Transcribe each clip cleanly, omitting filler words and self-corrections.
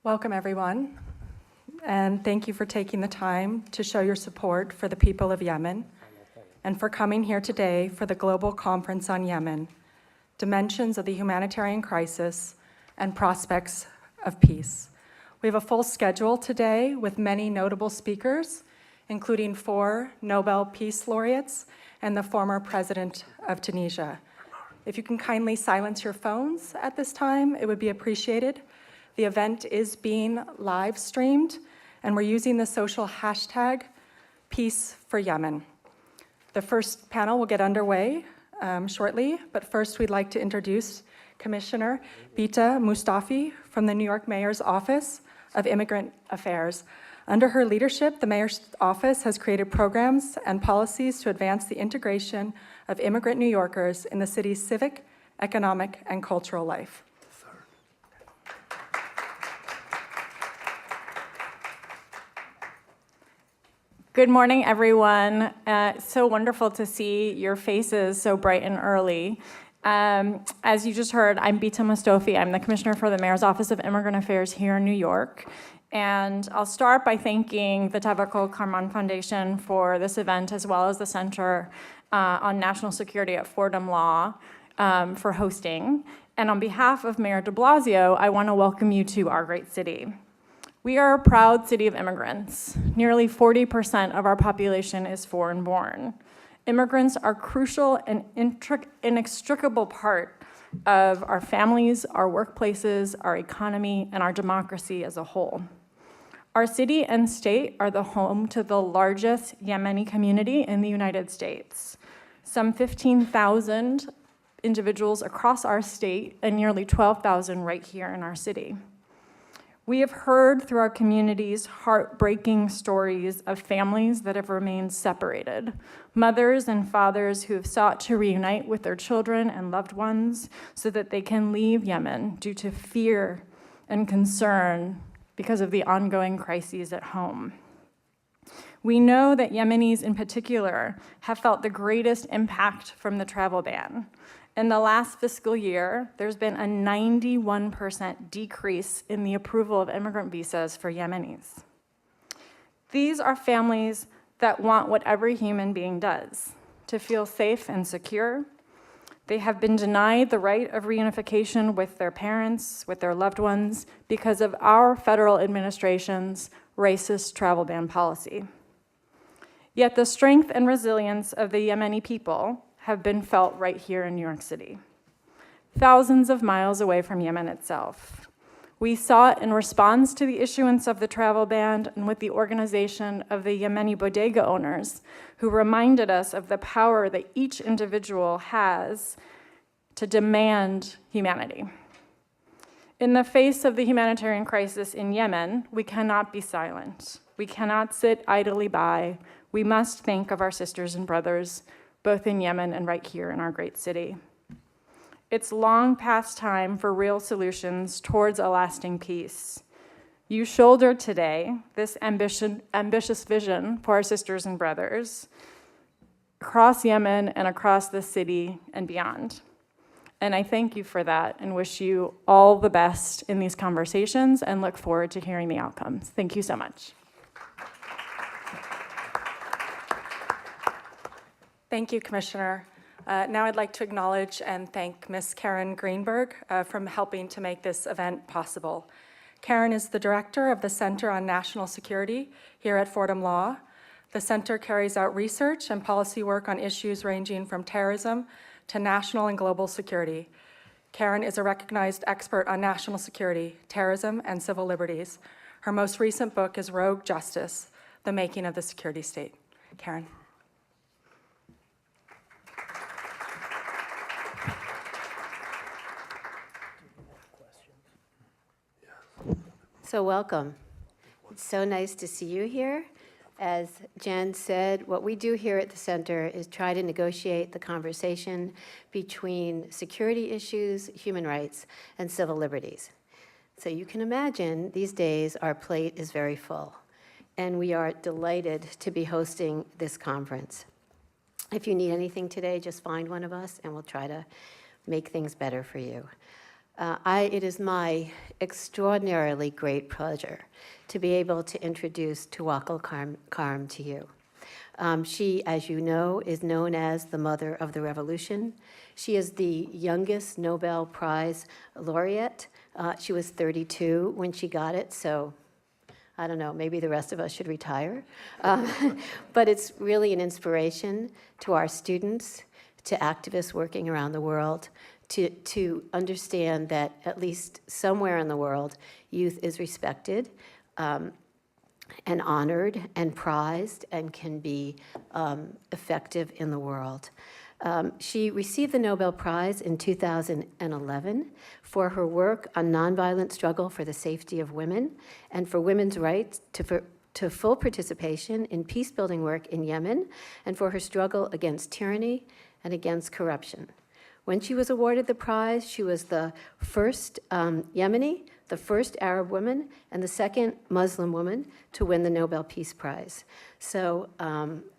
Welcome, everyone, and thank you for taking the time to show your support for the people of Yemen and for coming here today for the Global Conference on Yemen, Dimensions of the Humanitarian Crisis and Prospects of Peace. We have a full schedule today with many notable speakers, including 4 Nobel Peace Laureates and the former president of Tunisia. If you can kindly silence your phones at this time, it would be appreciated. The event is being live streamed, and we're using the social hashtag Peace for Yemen. The first panel will get underway shortly, but first we'd like to introduce Commissioner Bitta Mostofi from the New York Mayor's Office of Immigrant Affairs. Under her leadership, the Mayor's Office has created programs and policies to advance the integration of immigrant New Yorkers in the city's civic, economic, and cultural life. Good morning, everyone. So wonderful to see your faces so bright and early. As you just heard, I'm Bitta Mostofi. I'm the Commissioner for the Mayor's Office of Immigrant Affairs here in New York. And I'll start by thanking the Tawakkol Karman Foundation for this event, as well as the Center on National Security at Fordham Law for hosting. And on behalf of Mayor de Blasio, I want to welcome you to our great city. We are a proud city of immigrants. Nearly 40% of our population is foreign-born. Immigrants are crucial and inextricable part of our families, our workplaces, our economy, and our democracy as a whole. Our city and state are the home to the largest Yemeni community in the United States. Some 15,000 individuals across our state and nearly 12,000 right here in our city. We have heard through our community's heartbreaking stories of families that have remained separated, mothers and fathers who have sought to reunite with their children and loved ones so that they can leave Yemen due to fear and concern because of the ongoing crises at home. We know that Yemenis in particular have felt the greatest impact from the travel ban. In the last fiscal year, there's been a 91% decrease in the approval of immigrant visas for Yemenis. These are families that want what every human being does, to feel safe and secure. They have been denied the right of reunification with their parents, with their loved ones, because of our federal administration's racist travel ban policy. Yet the strength and resilience of the Yemeni people have been felt right here in New York City, thousands of miles away from Yemen itself. We saw it in response to the issuance of the travel ban and with the organization of the Yemeni bodega owners, who reminded us of the power that each individual has to demand humanity. In the face of the humanitarian crisis in Yemen, we cannot be silent. We cannot sit idly by. We must think of our sisters and brothers, both in Yemen and right here in our great city. It's long past time for real solutions towards a lasting peace. You shoulder today this ambitious vision for our sisters and brothers across Yemen and across the city and beyond. And I thank you for that and wish you all the best in these conversations and look forward to hearing the outcomes. Thank you so much. Thank you, Commissioner. Now I'd like to acknowledge and thank Ms. Karen Greenberg for helping to make this event possible. Karen is the director of the Center on National Security here at Fordham Law. The center carries out research and policy work on issues ranging from terrorism to national and global security. Karen is a recognized expert on national security, terrorism, and civil liberties. Her most recent book is Rogue Justice: The Making of the Security State. Karen. So welcome. It's so nice to see you here. As Jen said, what we do here at the center is try to negotiate the conversation between security issues, human rights, and civil liberties. So you can imagine these days our plate is very full, and we are delighted to be hosting this conference. If you need anything today, just find one of us and we'll try to make things better for you. It is my extraordinarily great pleasure to be able to introduce Tawakkol Karm to you. She, as you know, is known as the Mother of the Revolution. She is the youngest Nobel Prize laureate. She was 32 when she got it, so I don't know, maybe the rest of us should retire. But it's really an inspiration to our students, to activists working around the world, to understand that at least somewhere in the world, youth is respected and honored and prized and can be effective in the world. She received the Nobel Prize in 2011 for her work on nonviolent struggle for the safety of women and for women's rights to full participation in peace-building work in Yemen and for her struggle against tyranny and against corruption. When she was awarded the prize, she was the first Yemeni, the first Arab woman, and the second Muslim woman to win the Nobel Peace Prize. So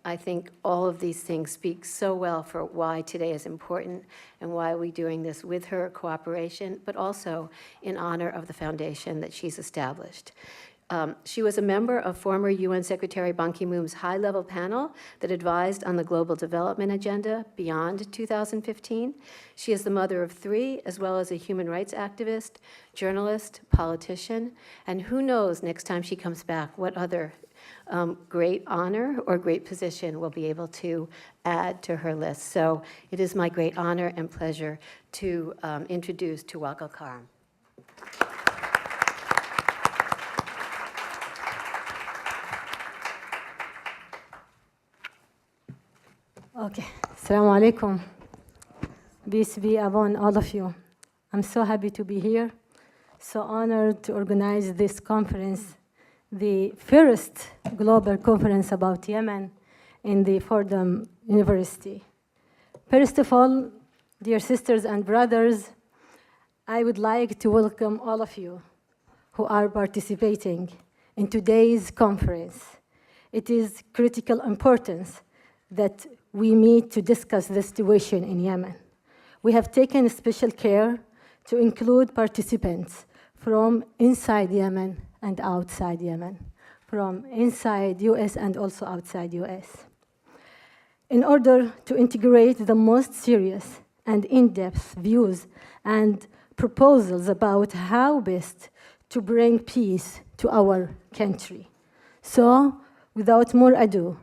I think all of these things speak so well for why today is important and why we're doing this with her cooperation, but also in honor of the foundation that she's established. She was a member of former UN Secretary Ban Ki-moon's high-level panel that advised on the global development agenda beyond 2015. She is the mother of 3, as well as a human rights activist, journalist, politician, and who knows next time she comes back what other great honor or great position we'll be able to add to her list. So it is my great honor and pleasure to introduce Tawakkol Karm. Okay, Assalamu alaikum. Peace be upon all of you. I'm so happy to be here, so honored to organize this conference, the first global conference about Yemen in the Fordham University. First of all, dear sisters and brothers, I would like to welcome all of you who are participating in today's conference. It is critical importance that we meet to discuss the situation in Yemen. We have taken special care to include participants from inside Yemen and outside Yemen, from inside US and also outside US, in order to integrate the most serious and in-depth views and proposals about how best to bring peace to our country. So, without more ado,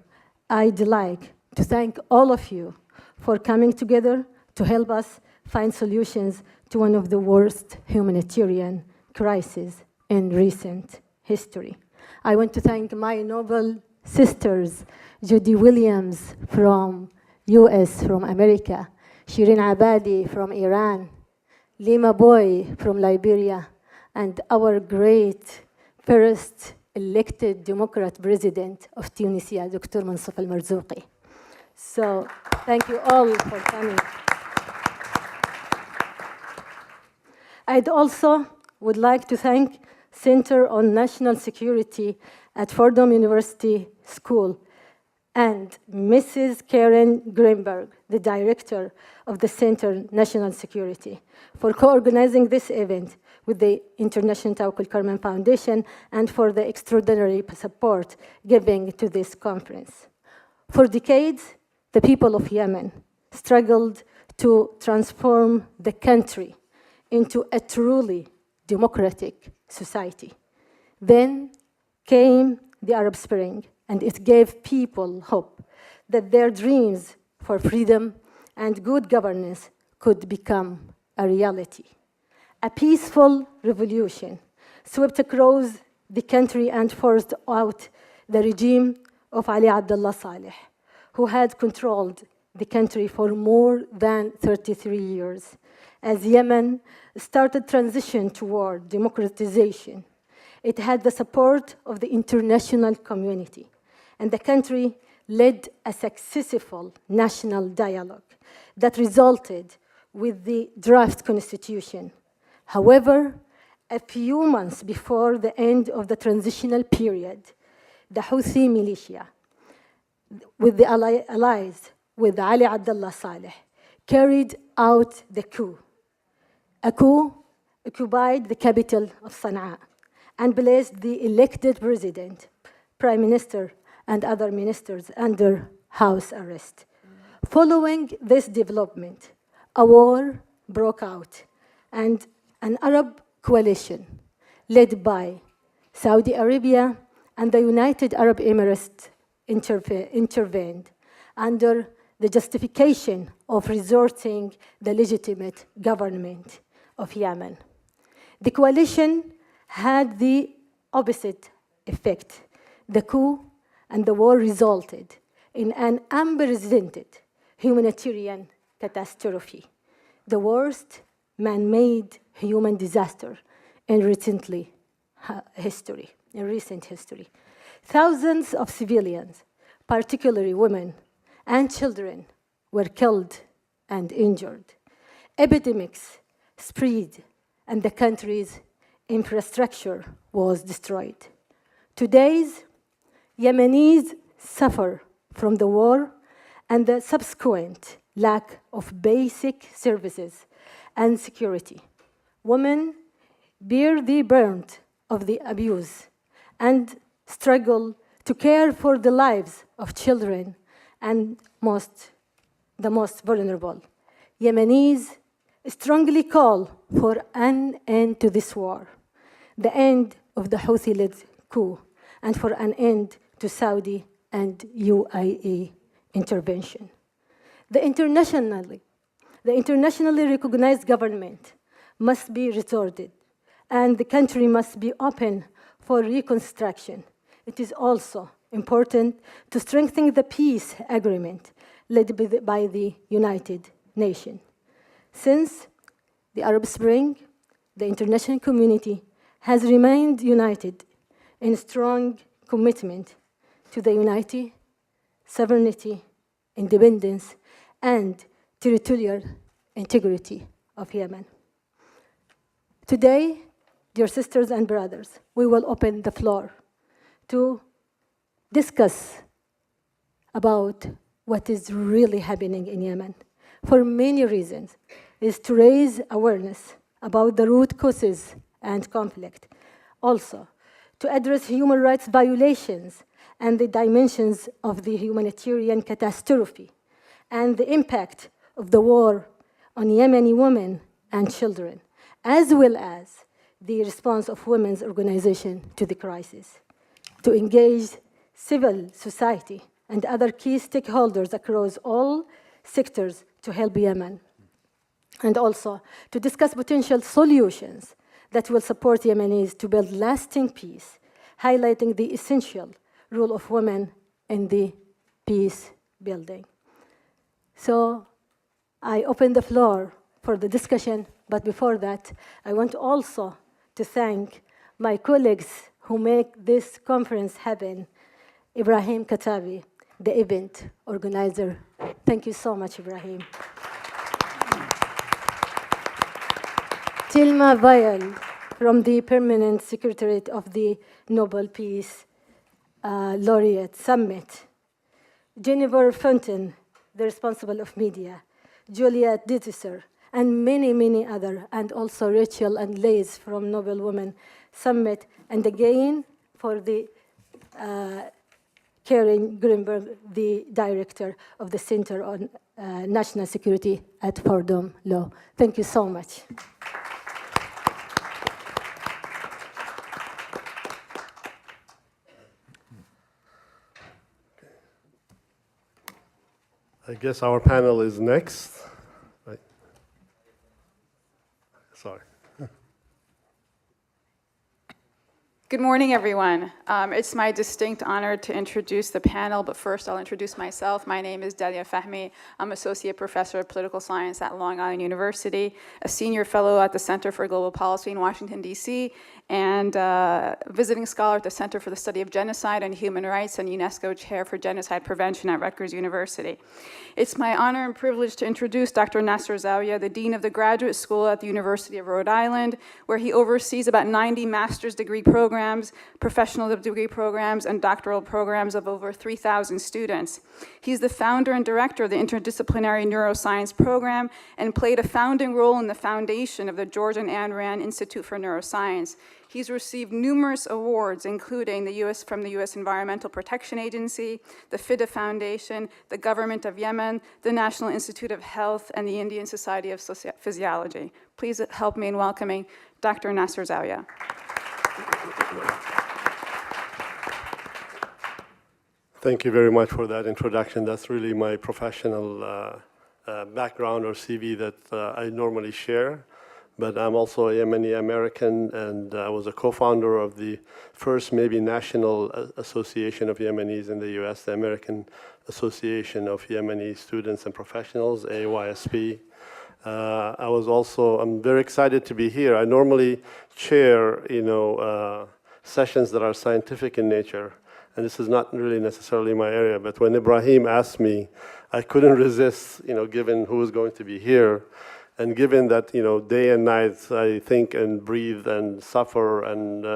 I'd like to thank all of you for coming together to help us find solutions to one of the worst humanitarian crises in recent history. I want to thank my noble sisters, Judy Williams from US, from America, Shirin Abadi from Iran, Lima Boy from Liberia, and our great first elected Democrat president of Tunisia, Dr. Mostofi al-Marzouqi. So thank you all for coming. I'd also would like to thank Center on National Security at Fordham University School and Mrs. Karen Greenberg, the director of the Center National Security, for co-organizing this event with the International Tawakkol Karman Foundation and for the extraordinary support given to this conference. For decades, the people of Yemen struggled to transform the country into a truly democratic society. Then came the Arab Spring, and it gave people hope that their dreams for freedom and good governance could become a reality. A peaceful revolution swept across the country and forced out the regime of Ali Abdullah Saleh, who had controlled the country for more than 33 years. As Yemen started transition toward democratization, it had the support of the international community, and the country led a successful national dialogue that resulted with the draft constitution. However, a few months before the end of the transitional period, the Houthi militia, with the allies with Ali Abdullah Saleh, carried out the coup. A coup occupied the capital of Sana'a and placed the elected president, prime minister, and other ministers under house arrest. Following this development, a war broke out, and an Arab coalition led by Saudi Arabia and the United Arab Emirates intervened under the justification of resorting the legitimate government of Yemen. The coalition had the opposite effect. The coup and the war resulted in an unprecedented humanitarian catastrophe, the worst man-made human disaster in recent history. Thousands of civilians, particularly women and children, were killed and injured. Epidemics spread, and the country's infrastructure was destroyed. Today's Yemenis suffer from the war and the subsequent lack of basic services and security. Women bear the brunt of the abuse and struggle to care for the lives of children and the most vulnerable. Yemenis strongly call for an end to this war, the end of the Houthi-led coup, and for an end to Saudi and UAE intervention. The internationally recognized government must be restored, and the country must be open for reconstruction. It is also important to strengthen the peace agreement led by the United Nations. Since the Arab Spring, the international community has remained united in strong commitment to the unity, sovereignty, independence, and territorial integrity of Yemen. Today, dear sisters and brothers, we will open the floor to discuss about what is really happening in Yemen. For many reasons, is to raise awareness about the root causes and conflict. Also, to address human rights violations and the dimensions of the humanitarian catastrophe and the impact of the war on Yemeni women and children, as well as the response of women's organizations to the crisis. To engage civil society and other key stakeholders across all sectors to help Yemen, and also to discuss potential solutions that will support Yemenis to build lasting peace, highlighting the essential role of women in the peace building. So I open the floor for the discussion, but before that, I want also to thank my colleagues who make this conference happen. Ibrahim Katabi, the event organizer. Thank you so much, Ibrahim. Tilma Vayel from the Permanent Secretariat of the Nobel Peace Laureate Summit. Jenifer Fenton, the responsible of media. Juliet Dittiser, and many, many other, and also Rachel and Liz from Nobel Women Summit, and again for the Karen Greenberg, the director of the Center on National Security at Fordham Law. Thank you so much. I guess our panel is next. Right. Sorry. Good morning, everyone. It's my distinct honor to introduce the panel, but first I'll introduce myself. My name is Dalia Fahmy. I'm Associate Professor of Political Science at Long Island University, a Senior Fellow at the Center for Global Policy in Washington, D.C., and visiting scholar at the Center for the Study of Genocide and Human Rights and UNESCO Chair for Genocide Prevention at Rutgers University. It's my honor and privilege to introduce Dr. Nasser Zawia, the Dean of the Graduate School at the University of Rhode Island, where he oversees about 90 master's degree programs programs, professional degree programs, and doctoral programs of over 3,000 students. He's the founder and director of the Interdisciplinary Neuroscience Program and played a founding role in the foundation of the George and Anne Rand Institute for Neuroscience. He's received numerous awards, including from the U.S. Environmental Protection Agency, the FIDA Foundation, the Government of Yemen, the National Institute of Health, and the Indian Society of Physiology. Please help me in welcoming Dr. Nasser Zawia. Thank you very much for that introduction. That's really my professional background or CV that I normally share. But I'm also a Yemeni American, and I was a co-founder of the first maybe national association of Yemenis in the US, the American Association of Yemeni Students and Professionals, AYSP. I'm very excited to be here. I normally chair, sessions that are scientific in nature, and this is not really necessarily my area, but when Ibrahim asked me, I couldn't resist, given who is going to be here. And given that, day and night I think and breathe and suffer and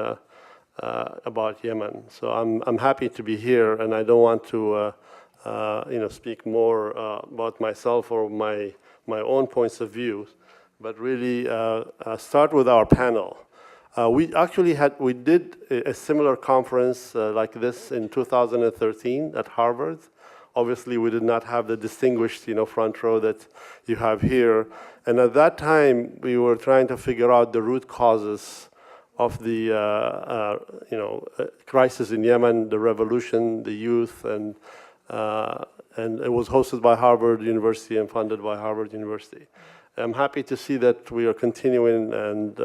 about Yemen, so I'm happy to be here, and I don't want to, speak more about myself or my own points of view, but really start with our panel. We did a similar conference like this in 2013 at Harvard. Obviously, we did not have the distinguished, front row that you have here. And at that time, we were trying to figure out the root causes of the, crisis in Yemen, the revolution, the youth, and it was hosted by Harvard University and funded by Harvard University. I'm happy to see that we are continuing, and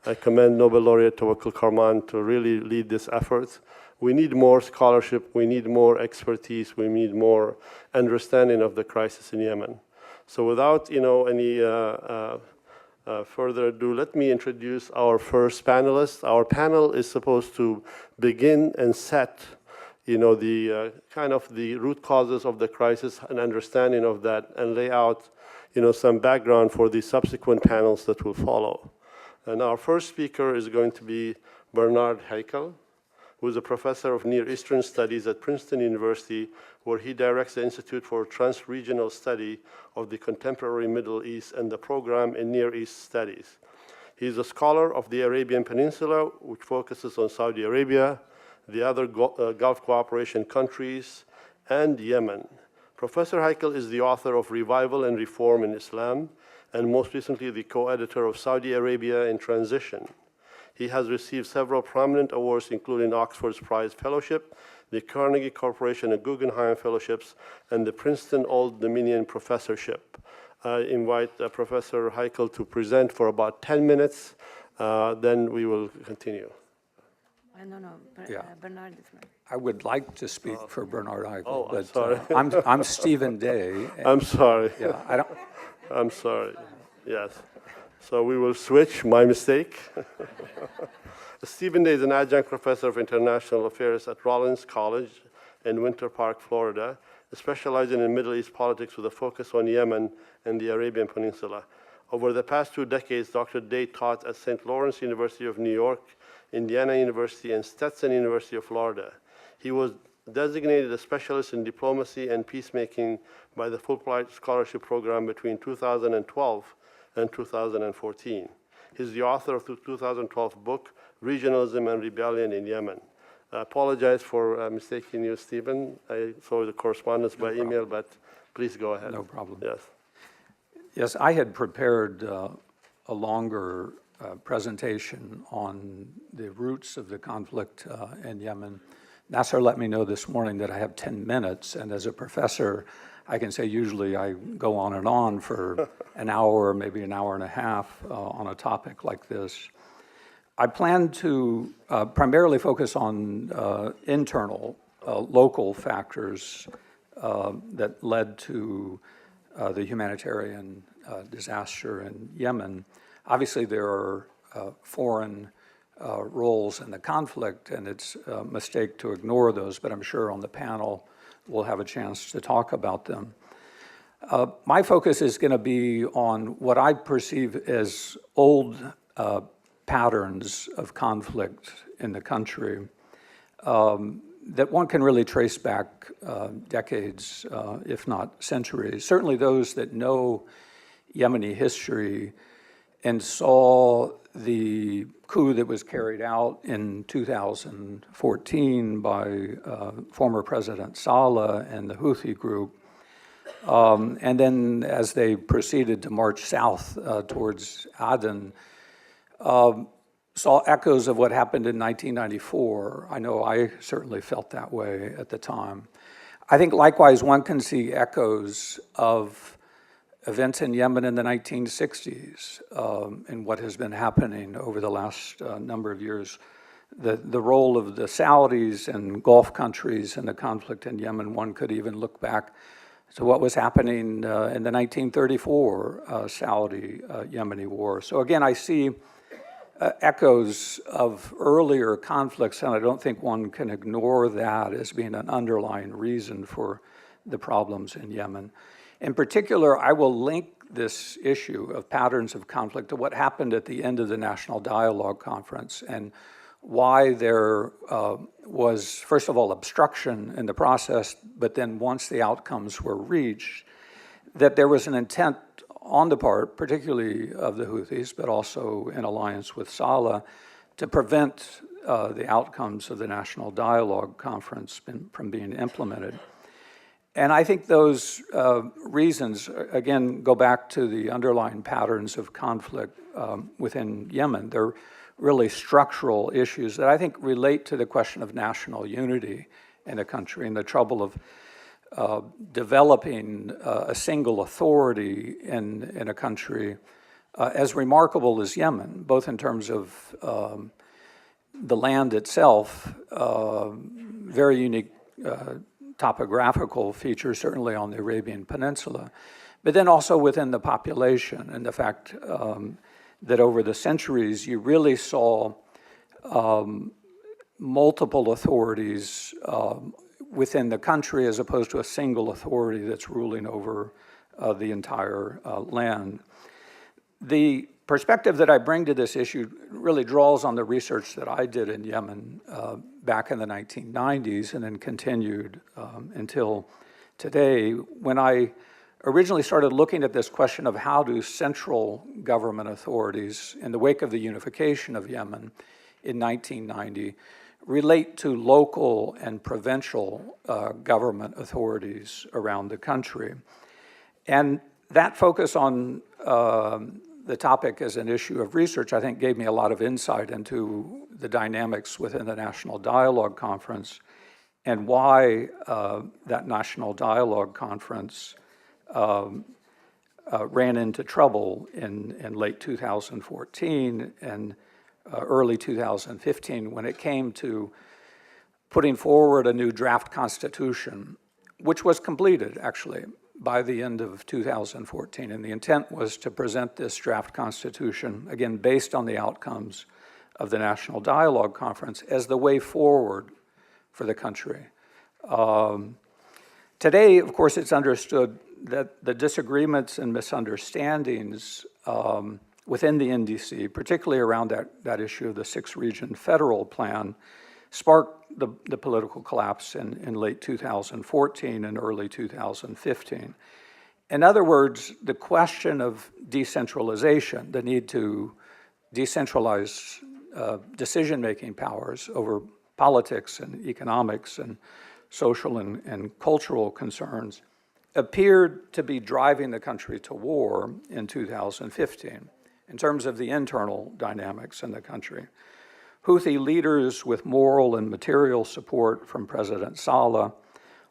I commend Nobel Laureate Tawakkol Karman to really lead this effort. We need more scholarship, we need more expertise, we need more understanding of the crisis in Yemen. So without any further ado, let me introduce our first panelist. Our panel is supposed to begin and set the kind of the root causes of the crisis and understanding of that, and lay out some background for the subsequent panels that will follow. And our first speaker is going to be Bernard Haykel, who is a professor of Near Eastern Studies at Princeton University, where he directs the Institute for Transregional Study of the Contemporary Middle East and the program in Near East Studies. He is a scholar of the Arabian Peninsula, which focuses on Saudi Arabia, the other Gulf cooperation countries, and Yemen. Professor Haykel is the author of Revival and Reform in Islam, and most recently the co-editor of Saudi Arabia in Transition. He has received several prominent awards, including Oxford's Prize Fellowship, the Carnegie Corporation and Guggenheim Fellowships, and the Princeton Old Dominion Professorship. I invite Professor Haykel to present for about 10 minutes, then we will continue. No, Yeah. Bernard is right. I would like to speak for Bernard Haykel, Oh, I'm but sorry. I'm Stephen Day. I'm sorry. Yeah, I don't. I'm sorry. Yes. So we will switch, my mistake. Stephen Day is an adjunct professor of international affairs at Rollins College in Winter Park, Florida, specializing in Middle East politics with a focus on Yemen and the Arabian Peninsula. Over the past 2 decades, Dr. Day taught at St. Lawrence University of New York, Indiana University, and Stetson University of Florida. He was designated a specialist in diplomacy and peacemaking by the Fulbright Scholarship Program between 2012 and 2014. He's the author of the 2012 book, Regionalism and Rebellion in Yemen. I apologize for mistaking you, Stephen. I saw the correspondence by email, but please go ahead. No problem. Yes. Yes, I had prepared a longer presentation on the roots of the conflict in Yemen. Nasser let me know this morning that I have 10 minutes, and as a professor, I can say usually I go on and on for an hour, maybe an hour and a half on a topic like this. I plan to primarily focus on internal, local factors that led to the humanitarian disaster in Yemen. Obviously, there are foreign roles in the conflict, and it's a mistake to ignore those, but I'm sure on the panel we'll have a chance to talk about them. My focus is going to be on what I perceive as old patterns of conflict in the country that one can really trace back decades, if not centuries. Certainly those that know Yemeni history and saw the coup that was carried out in 2014 by former President Saleh and the Houthi group. And then as they proceeded to march south towards Aden, saw echoes of what happened in 1994. I know I certainly felt that way at the time. I think likewise one can see echoes of events in Yemen in the 1960s and what has been happening over the last number of years. The role of the Saudis and Gulf countries in the conflict in Yemen, one could even look back to what was happening in the 1934 Saudi-Yemeni war. So again, I see echoes of earlier conflicts, and I don't think one can ignore that as being an underlying reason for the problems in Yemen. In particular, I will link this issue of patterns of conflict to what happened at the end of the National Dialogue Conference and why there was, first of all, obstruction in the process, but then once the outcomes were reached, that there was an intent on the part, particularly of the Houthis, but also in alliance with Saleh, to prevent the outcomes of the National Dialogue Conference from being implemented. And I think those reasons, again, go back to the underlying patterns of conflict within Yemen. They're really structural issues that I think relate to the question of national unity in a country and the trouble of developing a single authority in a country as remarkable as Yemen, both in terms of the land itself, very unique topographical features, certainly on the Arabian Peninsula, but then also within the population and the fact that over the centuries you really saw multiple authorities within the country as opposed to a single authority that's ruling over the entire land. The perspective that I bring to this issue really draws on the research that I did in Yemen back in the 1990s and then continued until today, when I originally started looking at this question of how do central government authorities, in the wake of the unification of Yemen in 1990, relate to local and provincial government authorities around the country. And that focus on the topic as an issue of research, I think, gave me a lot of insight into the dynamics within the National Dialogue Conference and why that National Dialogue Conference ran into trouble in late 2014 and early 2015 when it came to putting forward a new draft constitution, which was completed, actually, by the end of 2014. And the intent was to present this draft constitution, again, based on the outcomes of the National Dialogue Conference, as the way forward for the country. Today, of course, it's understood that the disagreements and misunderstandings within the NDC, particularly around that issue of the six-region federal plan, sparked the political collapse in late 2014 and early 2015. In other words, the question of decentralization, the need to decentralize decision-making powers over politics and economics and social and cultural concerns, appeared to be driving the country to war in 2015 in terms of the internal dynamics in the country. Houthi leaders with moral and material support from President Saleh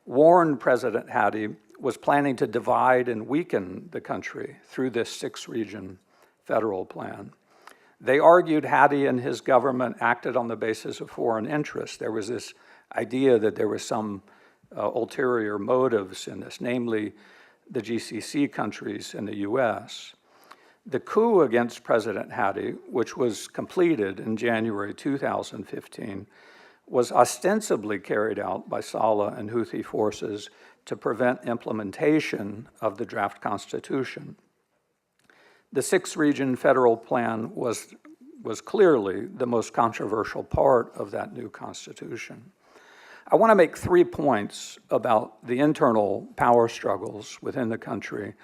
warned President Hadi was planning to divide and weaken the country through this six-region federal plan. They argued Hadi and his government acted on the basis of foreign interests. There was this idea that there was some ulterior motives in this, namely the GCC countries and the US. The coup against President Hadi, which was completed in January 2015, was ostensibly carried out by Saleh and Houthi forces to prevent implementation of the draft constitution. The six-region federal plan was was clearly the most controversial part of that new constitution. I want to make 3 points about the internal power struggles within the country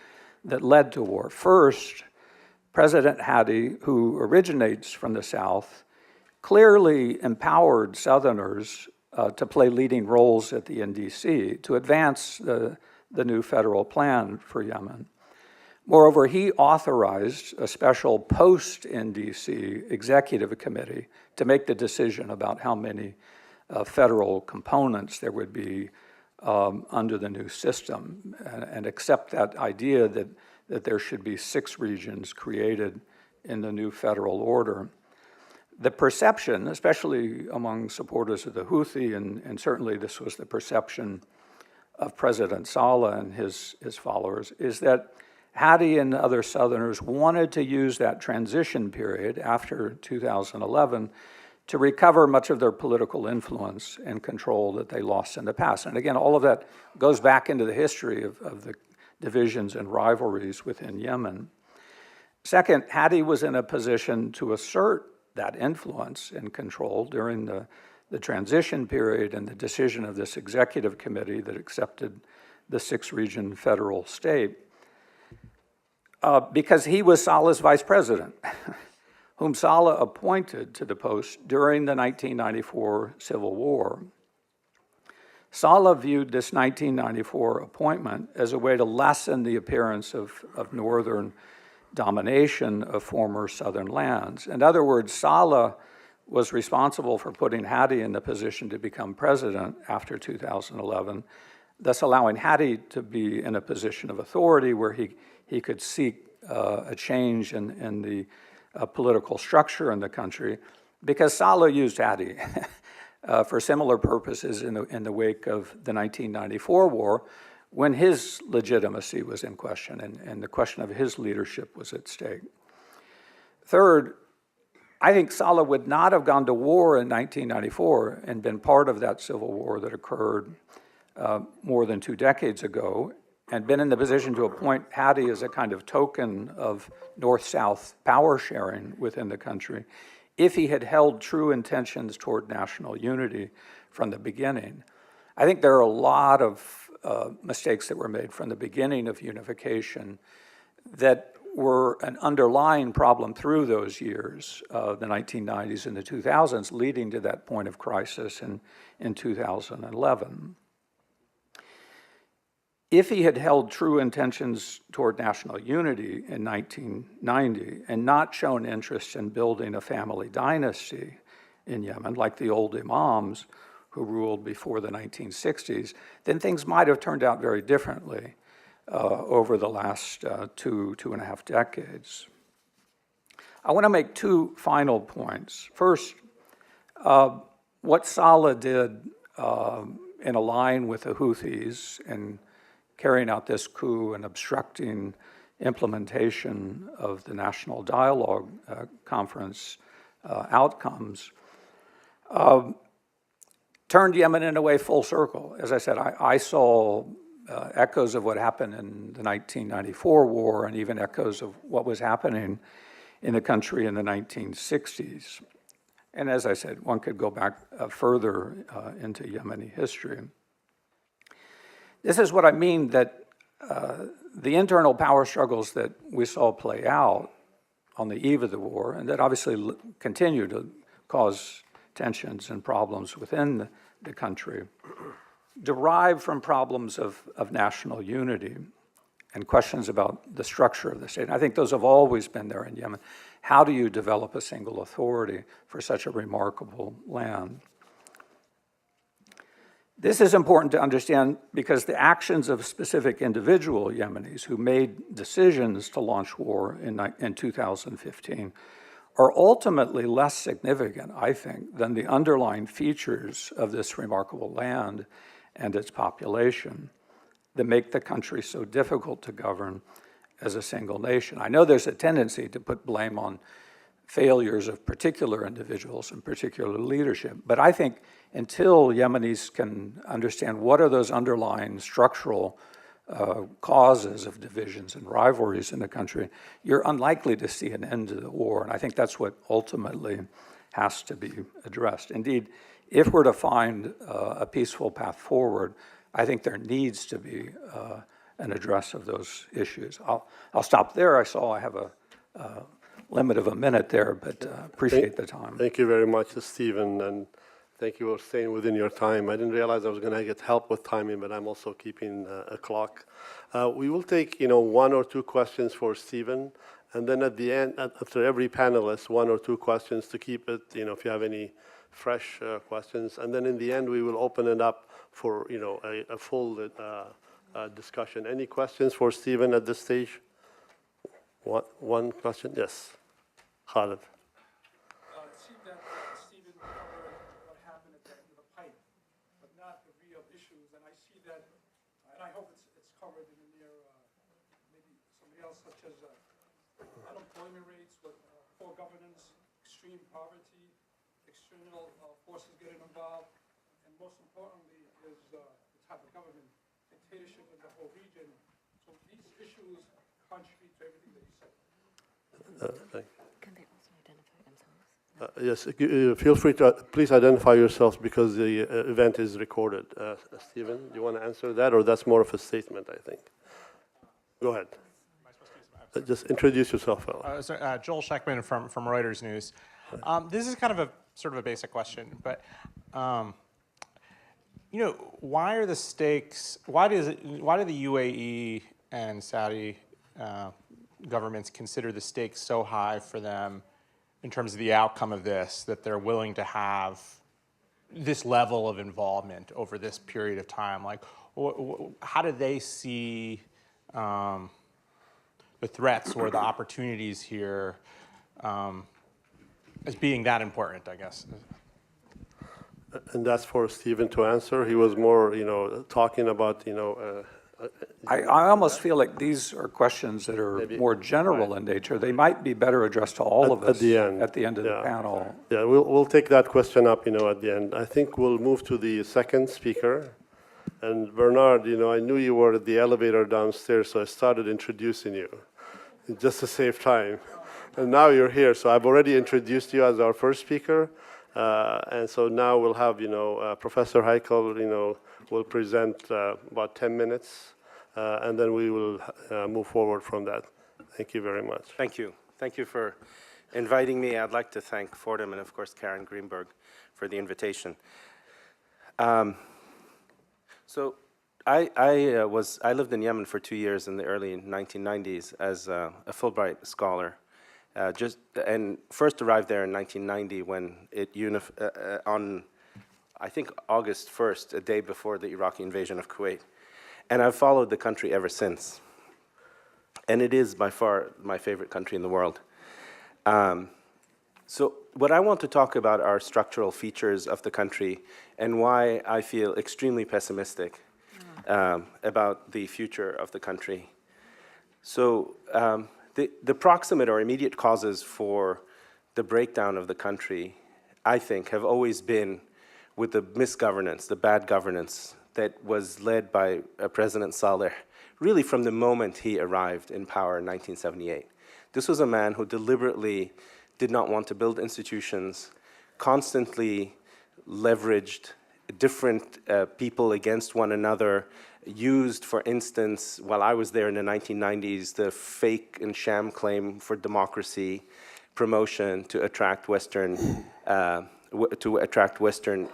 that led to war. First, President Hadi, who originates from the South, clearly empowered Southerners to play leading roles at the NDC to advance the new federal plan for Yemen. Moreover, he authorized a special post-NDC executive committee to make the decision about how many federal components there would be under the new system, and accept that idea that there should be 6 regions created in the new federal order. The perception, especially among supporters of the Houthi, and certainly this was the perception of President Saleh and his followers, is that Hadi and other Southerners wanted to use that transition period after 2011 to recover much of their political influence and control that they lost in the past. And again, all of that goes back into the history of the divisions and rivalries within Yemen. Second, Hadi was in a position to assert that influence and control during the transition period and the decision of this executive committee that accepted the 6-region federal state, because he was Saleh's vice president, whom Saleh appointed to the post during the 1994 Civil War. Saleh viewed this 1994 appointment as a way to lessen the appearance of northern domination of former southern lands. In other words, Saleh was responsible for putting Hadi in the position to become president after 2011, thus allowing Hadi to be in a position of authority where he could seek a change in the political structure in the country, because Saleh used Hadi for similar purposes in the wake of the 1994 war, when his legitimacy was in question and the question of his leadership was at stake. Third, I think Saleh would not have gone to war in 1994 and been part of that civil war that occurred more than 2 decades ago, and been in the position to appoint Hadi as a kind of token of North-South power sharing within the country, if he had held true intentions toward national unity from the beginning. I think there are a lot of mistakes that were made from the beginning of unification that were an underlying problem through those years, the 1990s and the 2000s, leading to that point of crisis in 2011. If he had held true intentions toward national unity in 1990 and not shown interest in building a family dynasty in Yemen, like the old imams who ruled before the 1960s, then things might have turned out very differently over the last 2.5 decades. I want to make 2 final points. First, what Saleh did in a line with the Houthis and carrying out this coup and obstructing implementation of the National Dialogue Conference outcomes, turned Yemen in a way full circle. As I said, I saw echoes of what happened in the 1994 war and even echoes of what was happening in the country in the 1960s. And as I said, one could go back further into Yemeni history. This is what I mean, that the internal power struggles that we saw play out on the eve of the war, and that obviously continue to cause tensions and problems within the country, derive from problems of national unity and questions about the structure of the state. And I think those have always been there in Yemen. How do you develop a single authority for such a remarkable land? This is important to understand because the actions of specific individual Yemenis who made decisions to launch war in 2015 are ultimately less significant, I think, than the underlying features of this remarkable land and its population that make the country so difficult to govern as a single nation. I know there's a tendency to put blame on failures of particular individuals and particular leadership, but I think until Yemenis can understand what are those underlying structural causes of divisions and rivalries in the country, you're unlikely to see an end to the war. And I think that's what ultimately has to be addressed. Indeed, if we're to find a peaceful path forward, I think there needs to be an address of those issues. I'll stop there. I saw I have a limit of a minute there, but appreciate the time. Thank you very much, Stephen, and thank you for staying within your time. I didn't realize I was going to get help with timing, but I'm also keeping a clock. We will take, one or two questions for Stephen, and then at the end, after every panelist, one or two questions to keep it, if you have any fresh questions. And then in the end, we will open it up for, a full discussion. Any questions for Stephen at this stage? One question? Yes. Khalid. It seemed that Stephen covered what happened at the end of the pipe, but not the real issues. And I see that, and I hope it's covered in the near, maybe somebody else, such as unemployment rates with poor governance, extreme poverty, external forces getting involved, and most importantly is the type of government, dictatorship in the whole region. So these issues contribute to everything that you said. Can they also identify themselves? Yes, feel free to please identify yourselves because the event is recorded. Stephen, do you want to answer that, or that's more of a statement, I think? Go ahead. Just introduce yourself. Joel Sheckman from Reuters News. This is kind of a sort of a basic question, but why are the stakes? Why do the UAE and Saudi governments consider the stakes so high for them in terms of the outcome of this that they're willing to have this level of involvement over this period of time? Like, how do they see the threats or the opportunities here as being that important, I guess? And that's for Stephen to answer. He was more, talking about, I almost feel like these are questions that are more general in nature. They might be better addressed to all of us at the end of the panel. Yeah, we'll take that question up, at the end. I think we'll move to the second speaker. And Bernard, I knew you were at the elevator downstairs, so I started introducing you just to save time. And now you're here, so I've already introduced you as our first speaker. And so now we'll have, Professor Haykel, will present about 10 minutes. And then we will move forward from that. Thank you very much. Thank you. Thank you for inviting me. I'd like to thank Fordham and, of course, Karen Greenberg for the invitation. So I lived in Yemen for 2 years in the early 1990s as a Fulbright scholar. And first arrived there in 1990 when on, I think, August 1st, a day before the Iraqi invasion of Kuwait. And I've followed the country ever since. And it is by far my favorite country in the world. So what I want to talk about are structural features of the country and why I feel extremely pessimistic about the future of the country. So the proximate or immediate causes for the breakdown of the country, I think, have always been with the misgovernance, the bad governance that was led by President Saleh, really from the moment he arrived in power in 1978. This was a man who deliberately did not want to build institutions, constantly leveraged different people against one another, used, for instance, while I was there in the 1990s, the fake and sham claim for democracy promotion to attract Western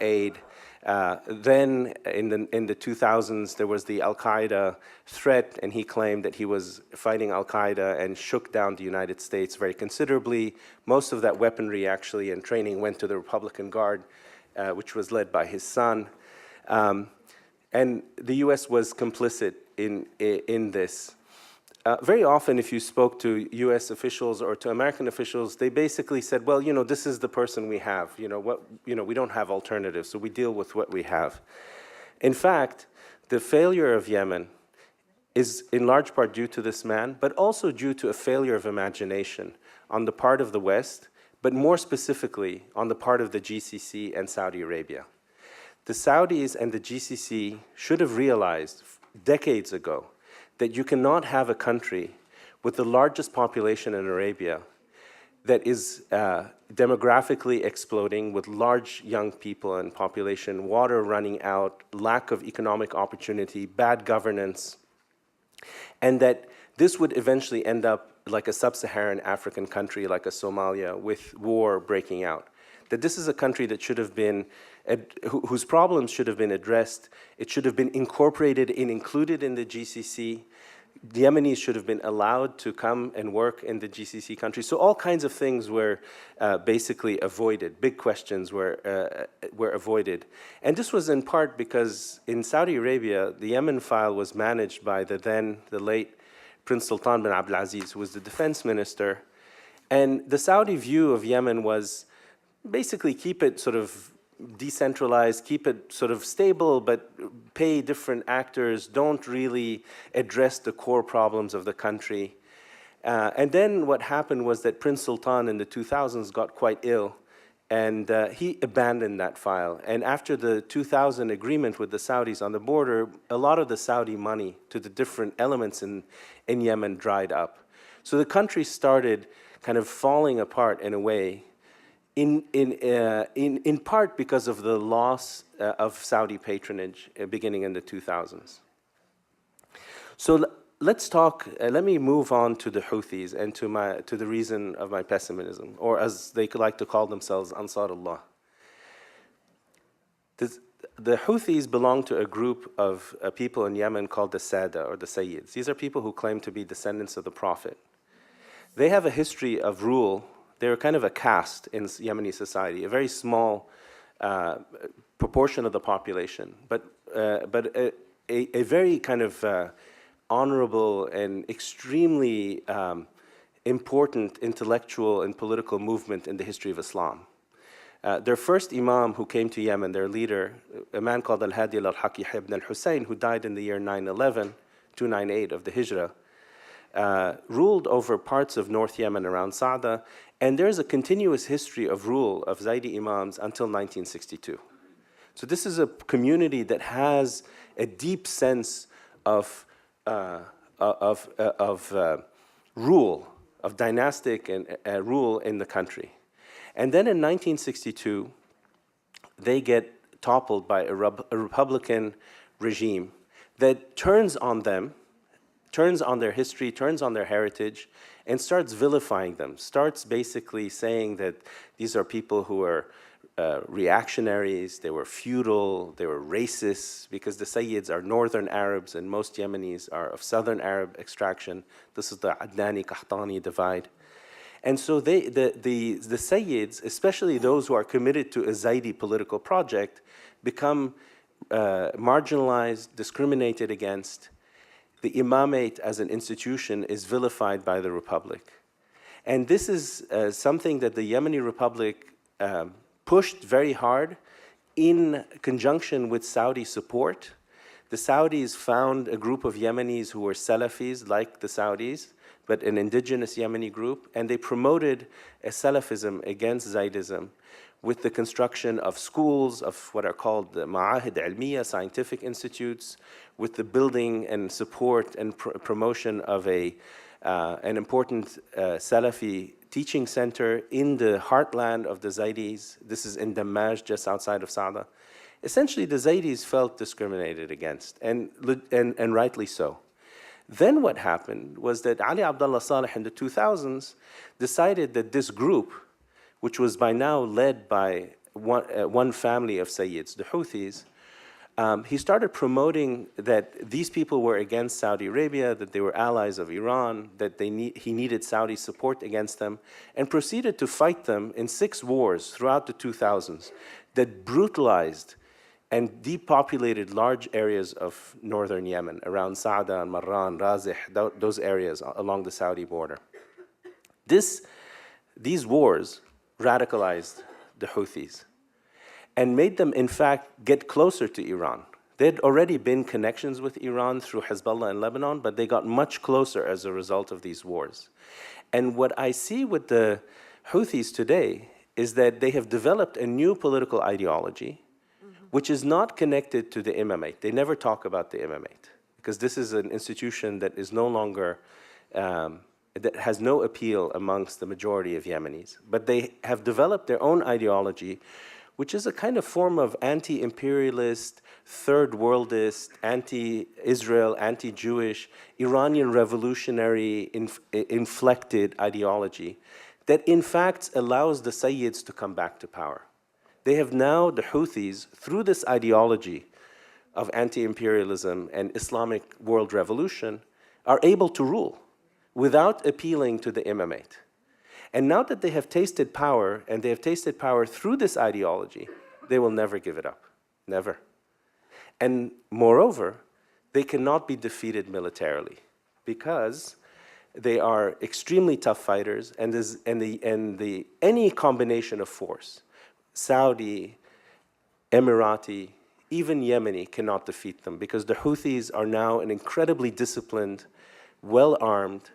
aid. Then in the 2000s, there was the Al-Qaeda threat, and he claimed that he was fighting Al-Qaeda and shook down the United States very considerably. Most of that weaponry actually and training went to the Republican Guard, which was led by his son. And the US was complicit in this. Very often, if you spoke to US officials or to American officials, they basically said, well, this is the person we have. We don't have alternatives, so we deal with what we have. In fact, the failure of Yemen is in large part due to this man, but also due to a failure of imagination on the part of the West, but more specifically on the part of the GCC and Saudi Arabia. The Saudis and the GCC should have realized decades ago that you cannot have a country with the largest population in Arabia that is demographically exploding with large young people and population, water running out, lack of economic opportunity, bad governance, and that this would eventually end up like a sub-Saharan African country like a Somalia with war breaking out. That this is a country that should have been, whose problems should have been addressed. It should have been incorporated and included in the GCC. The Yemenis should have been allowed to come and work in the GCC countries. So all kinds of things were basically avoided. Big questions were avoided. And this was in part because in Saudi Arabia, the Yemen file was managed by the late Prince Sultan bin Abdulaziz, who was the defense minister. And the Saudi view of Yemen was basically keep it sort of decentralized, keep it sort of stable, but pay different actors, don't really address the core problems of the country. And then what happened was that Prince Sultan in the 2000s got quite ill, and he abandoned that file. And after the 2000 agreement with the Saudis on the border, a lot of the Saudi money to the different elements in Yemen dried up. So the country started kind of falling apart in a way, in part because of the loss of Saudi patronage beginning in the 2000s. So let's talk, let me move on to the Houthis and to the reason of my pessimism, or as they like to call themselves, Ansarullah. The Houthis belong to a group of people in Yemen called the Sada, or the Sayyids. These are people who claim to be descendants of the Prophet. They have a history of rule. They're kind of a caste in Yemeni society, a very small proportion of the population, but a very kind of honorable and extremely important intellectual and political movement in the history of Islam. Their first imam who came to Yemen, their leader, a man called Al-Hadi al-Haqi ibn al-Hussein, who died in the year 911, 298 of the Hijrah, ruled over parts of North Yemen around Sa'da, and there's a continuous history of rule of Zaidi imams until 1962. So this is a community that has a deep sense of rule, of dynastic and rule in the country. And then in 1962, they get toppled by a Republican regime that turns on them, turns on their history, turns on their heritage, and starts vilifying them, starts basically saying that these are people who are reactionaries, they were feudal, they were racist, because the Sayyids are northern Arabs and most Yemenis are of southern Arab extraction. This is the Adnani-Qahtani divide. And so the Sayyids, especially those who are committed to a Zaidi political project, become marginalized, discriminated against. The imamate as an institution is vilified by the Republic. And this is something that the Yemeni Republic pushed very hard in conjunction with Saudi support. The Saudis found a group of Yemenis who were Salafis, like the Saudis, but an indigenous Yemeni group, and they promoted a Salafism against Zaydism with the construction of schools, of what are called the Ma'ahid Ilmiya, scientific institutes, with the building and support and promotion of an important Salafi teaching center in the heartland of the Zaydis. This is in Dammaj, just outside of Sa'da. Essentially, the Zaydis felt discriminated against, and rightly so. Then what happened was that Ali Abdullah Saleh in the 2000s decided that this group, which was by now led by one family of Sayyids, the Houthis, he started promoting that these people were against Saudi Arabia, that they were allies of Iran, that he needed Saudi support against them, and proceeded to fight them in 6 wars throughout the 2000s that brutalized and depopulated large areas of northern Yemen, around Sa'da and Marran, Razih, those areas along the Saudi border. These wars radicalized the Houthis and made them, in fact, get closer to Iran. There had already been connections with Iran through Hezbollah in Lebanon, but they got much closer as a result of these wars. And what I see with the Houthis today is that they have developed a new political ideology, which is not connected to the imamate. They never talk about the imamate. because this is an institution that is no longer, that has no appeal amongst the majority of Yemenis. But they have developed their own ideology, which is a kind of form of anti-imperialist, third worldist, anti-Israel, anti-Jewish, Iranian revolutionary inflected ideology that in fact allows the Sayyids to come back to power. They have now, the Houthis, through this ideology of anti-imperialism and Islamic world revolution, are able to rule without appealing to the imamate. And now that they have tasted power, and they have tasted power through this ideology, they will never give it up, never. And moreover, they cannot be defeated militarily because they are extremely tough fighters, and any combination of force, Saudi, Emirati, even Yemeni cannot defeat them because the Houthis are now an incredibly disciplined, well-armed,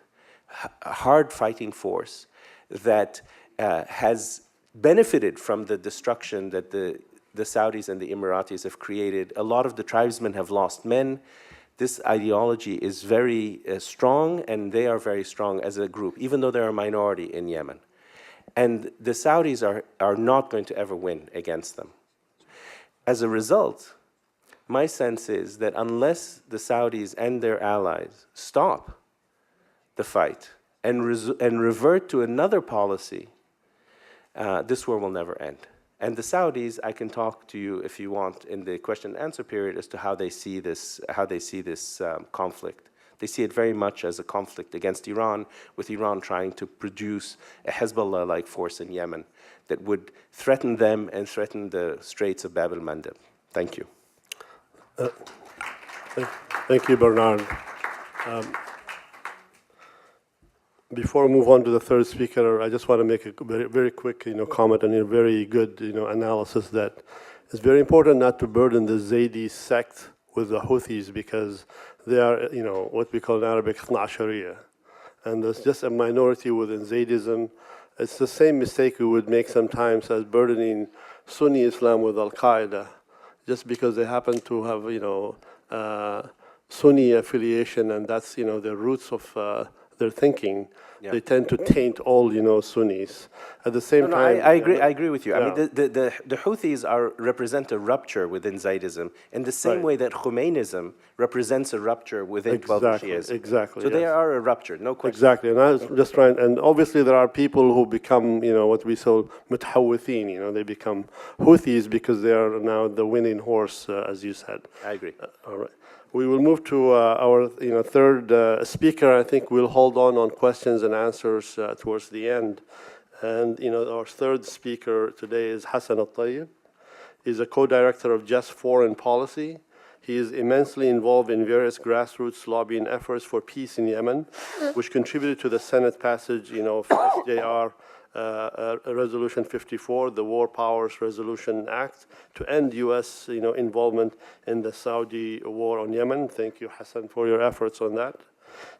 hard-fighting force that has benefited from the destruction that the Saudis and the Emiratis have created. A lot of the tribesmen have lost men. This ideology is very strong, and they are very strong as a group, even though they're a minority in Yemen. And the Saudis are not going to ever win against them. As a result, my sense is that unless the Saudis and their allies stop the fight and revert to another policy, this war will never end. And the Saudis, I can talk to you if you want in the question and answer period as to how they see this, conflict. They see it very much as a conflict against Iran, with Iran trying to produce a Hezbollah-like force in Yemen that would threaten them and threaten the Straits of Bab el-Mandeb. Thank you. Thank you, Bernard. Before we move on to the third speaker, I just want to make a very, very quick, comment on your very good, analysis that it's very important not to burden the Zaydi sect with the Houthis because they are, what we call in Arabic, Ithna Ashariya. And there's just a minority within Zaydism. It's the same mistake we would make sometimes as burdening Sunni Islam with Al-Qaeda, just because they happen to have, Sunni affiliation, and that's, the roots of their thinking. Yeah. They tend to taint all, Sunnis. At the same time, I agree with you. Yeah. I mean, the Houthis represent a rupture within Zaydism in the same way that Khomeinism represents a rupture within 12 Shiism. Exactly. So they are a rupture, no question. Exactly. And I was just trying, and obviously there are people who become, what we call mutahawithin, they become Houthis because they are now the winning horse, as you said. I agree. All right. We will move to our third speaker. I think we'll hold on questions and answers towards the end. And our third speaker today is Hassan El-Tayyab. He's a co-director of Just Foreign Policy. He is immensely involved in various grassroots lobbying efforts for peace in Yemen, which contributed to the Senate passage of SJR Resolution 54, the War Powers Resolution Act, to end U.S. involvement in the Saudi war on Yemen. Thank you, Hassan, for your efforts on that.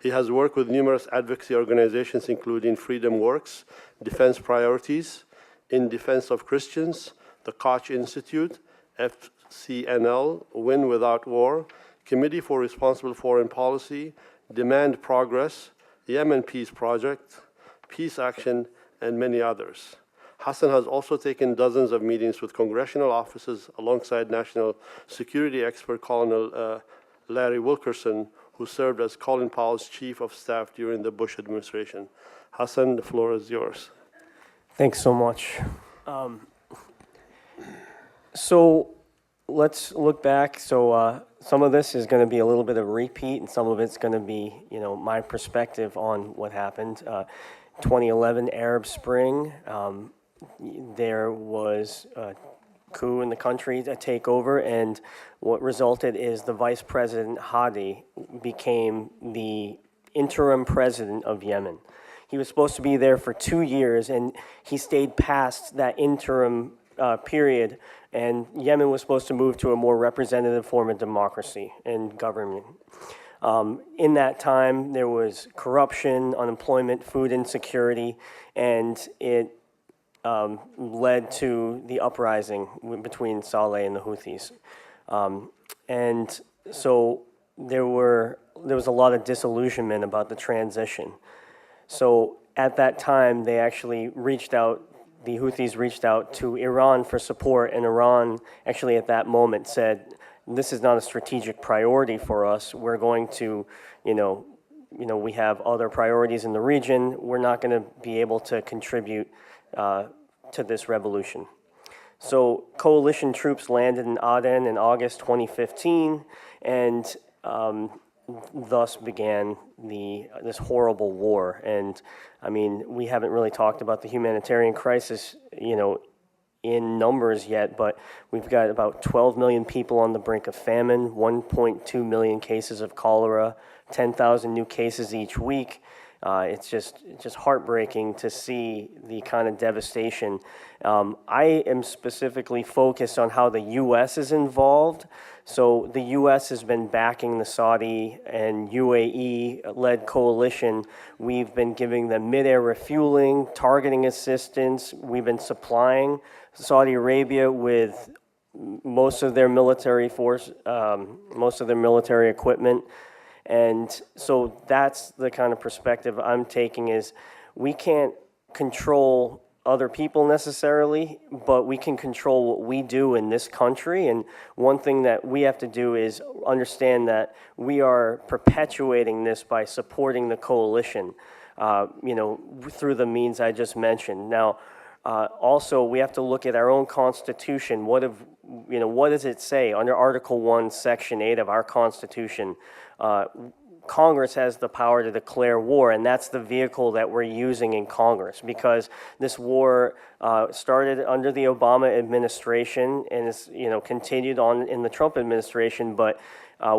He has worked with numerous advocacy organizations, including Freedom Works, Defense Priorities, In Defense of Christians, the Koch Institute, FCNL, Win Without War, Committee for Responsible Foreign Policy, Demand Progress, Yemen Peace Project, Peace Action, and many others. Hassan has also taken dozens of meetings with congressional offices alongside national security expert Colonel Larry Wilkerson, who served as Colin Powell's chief of staff during the Bush administration. Hassan, the floor is yours. Thanks so much. So let's look back. So some of this is going to be a little bit of a repeat, and some of it's going to be, my perspective on what happened. 2011 Arab Spring, there was a coup in the country, a takeover, and what resulted is the Vice President Hadi became the interim president of Yemen. He was supposed to be there for 2 years, and he stayed past that interim period, and Yemen was supposed to move to a more representative form of democracy and government. In that time, there was corruption, unemployment, food insecurity, and it led to the uprising between Saleh and the Houthis. And so there was a lot of disillusionment about the transition. So at that time, they actually reached out, the Houthis reached out to Iran for support, and Iran actually at that moment said, this is not a strategic priority for us. We're going to, we have other priorities in the region. We're not going to be able to contribute to this revolution. So coalition troops landed in Aden in August 2015, and thus began this horrible war. And I mean, we haven't really talked about the humanitarian crisis, in numbers yet, but we've got about 12 million people on the brink of famine, 1.2 million cases of cholera, 10,000 new cases each week. It's just heartbreaking to see the kind of devastation. I am specifically focused on how the U.S. is involved. So the U.S. has been backing the Saudi and UAE-led coalition. We've been giving them mid-air refueling, targeting assistance. We've been supplying Saudi Arabia with most of their military force, most of their military equipment. And so that's the kind of perspective I'm taking is we can't control other people necessarily, but we can control what we do in this country. And one thing that we have to do is understand that we are perpetuating this by supporting the coalition, through the means I just mentioned. Now, also, we have to look at our own Constitution. What does it say under Article 1, Section 8 of our Constitution? Congress has the power to declare war, and that's the vehicle that we're using in Congress, because this war started under the Obama administration and is, continued on in the Trump administration, but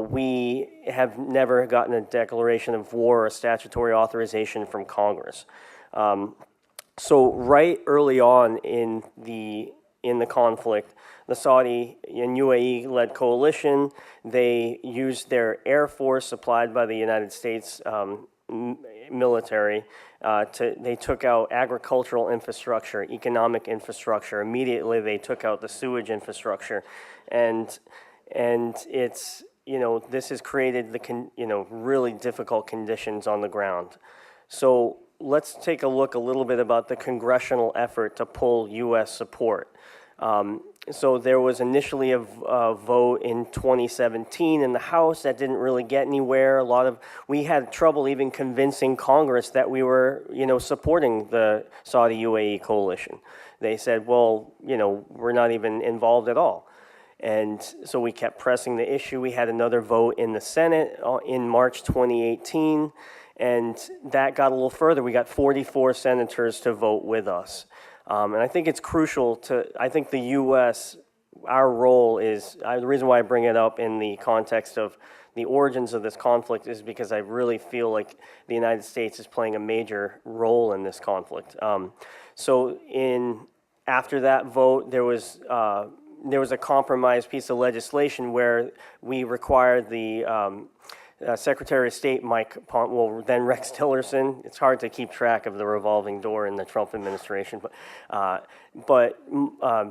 we have never gotten a declaration of war or statutory authorization from Congress. So right early on in the conflict, the Saudi and UAE-led coalition, they used their air force supplied by the United States military. They took out agricultural infrastructure, economic infrastructure. Immediately, they took out the sewage infrastructure, and it's this has created the really difficult conditions on the ground. So let's take a look a little bit about the congressional effort to pull U.S. support. So there was initially a vote in 2017 in the House that didn't really get anywhere. We had trouble even convincing Congress that we were, supporting the Saudi UAE coalition. They said, well, we're not even involved at all. And so we kept pressing the issue. We had another vote in the Senate in March 2018, and that got a little further. We got 44 senators to vote with us. And I think it's crucial I think the U.S., our role is, the reason why I bring it up in the context of the origins of this conflict is because I really feel like the United States is playing a major role in this conflict. So after that vote, there was a compromise piece of legislation where we required the Secretary of State then Rex Tillerson. It's hard to keep track of the revolving door in the Trump administration, but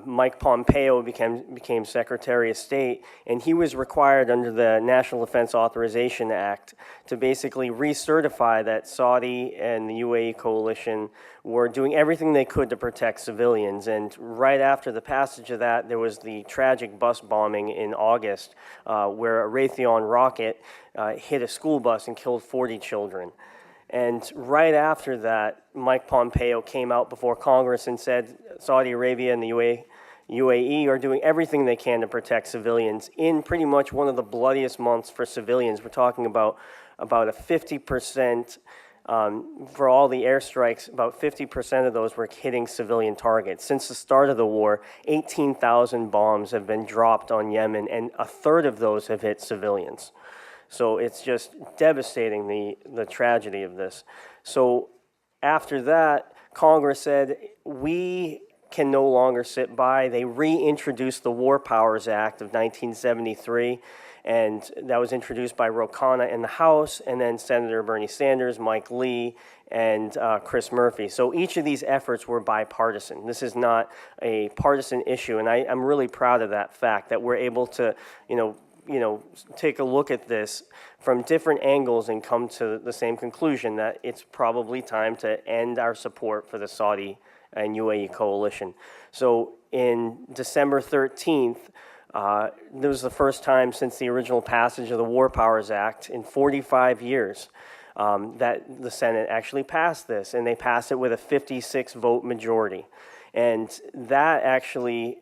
Mike Pompeo became Secretary of State, and he was required under the National Defense Authorization Act to basically recertify that Saudi and the UAE coalition were doing everything they could to protect civilians. And right after the passage of that, there was the tragic bus bombing in August where a Raytheon rocket hit a school bus and killed 40 children. And right after that, Mike Pompeo came out before Congress and said Saudi Arabia and the UAE are doing everything they can to protect civilians in pretty much one of the bloodiest months for civilians. We're talking about a 50%, for all the airstrikes, about 50% of those were hitting civilian targets. Since the start of the war, 18,000 bombs have been dropped on Yemen, and a third of those have hit civilians. So it's just devastating, the tragedy of this. So after that, Congress said, we can no longer sit by. They reintroduced the War Powers Act of 1973, and that was introduced by Ro Khanna in the House, and then Senator Bernie Sanders, Mike Lee, and Chris Murphy. So each of these efforts were bipartisan. This is not a partisan issue, and I'm really proud of that fact, that we're able to, take a look at this from different angles and come to the same conclusion that it's probably time to end our support for the Saudi and UAE coalition. So in December 13th, this was the first time since the original passage of the War Powers Act in 45 years that the Senate actually passed this, and they passed it with a 56-vote majority. And that actually,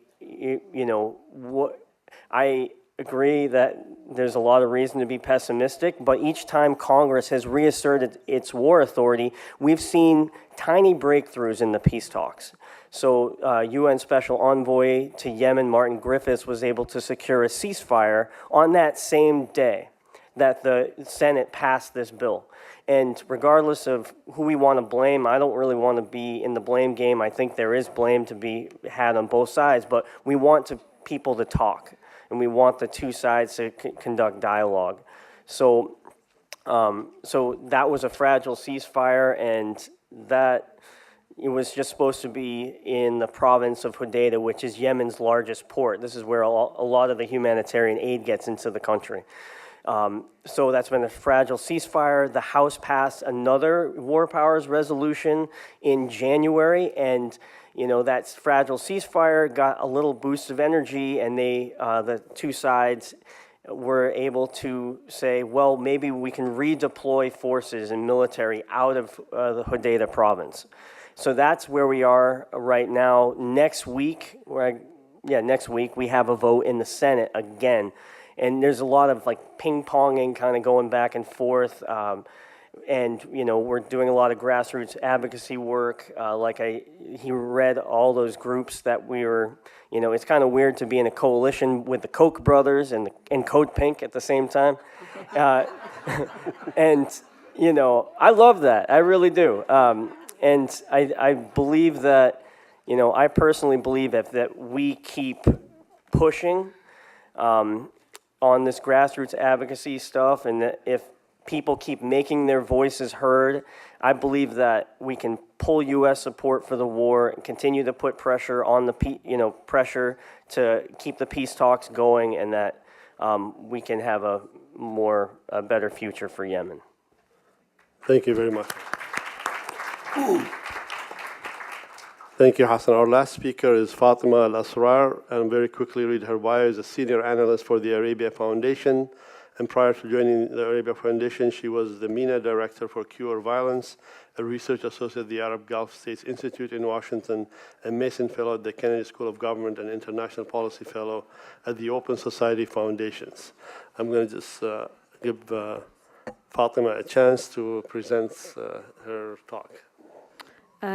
I agree that there's a lot of reason to be pessimistic, but each time Congress has reasserted its war authority, we've seen tiny breakthroughs in the peace talks. So UN Special Envoy to Yemen, Martin Griffiths, was able to secure a ceasefire on that same day that the Senate passed this bill. And regardless of who we want to blame, I don't really want to be in the blame game. I think there is blame to be had on both sides, but we want people to talk, and we want the two sides to conduct dialogue. So, so that was a fragile ceasefire, and that it was just supposed to be in the province of Rhode, which is Yemen's largest port. This is where a lot of the humanitarian aid gets into the country. So that's been a fragile ceasefire. The House passed another War Powers resolution in January, and that fragile ceasefire got a little boost of energy, and the two sides were able to say, well, maybe we can redeploy forces and military out of the Hodeidah province. So that's where we are right now. Next week, next week we have a vote in the Senate again. And there's a lot of ping-ponging kind of going back and forth. And we're doing a lot of grassroots advocacy work. He read all those groups that we were, it's kind of weird to be in a coalition with the Koch brothers and Code Pink at the same time. And, I love that. I really do. And I believe that, I personally believe that we keep pushing on this grassroots advocacy stuff, and that if people keep making their voices heard, I believe that we can pull U.S. support for the war and continue to put pressure on pressure to keep the peace talks going, and that we can have a better future for Yemen. Thank you very much. Thank you, Hassan. Our last speaker is Fatima Alasrar, and very quickly read her bio. Is a senior analyst for the Arabia Foundation, and prior to joining the Arabia Foundation, she was the MENA Director for Cure Violence, a research associate at the Arab Gulf States Institute in Washington, a Mason Fellow at the Kennedy School of Government, and International Policy Fellow at the Open Society Foundations. I'm going to just give Fatima a chance to present her talk.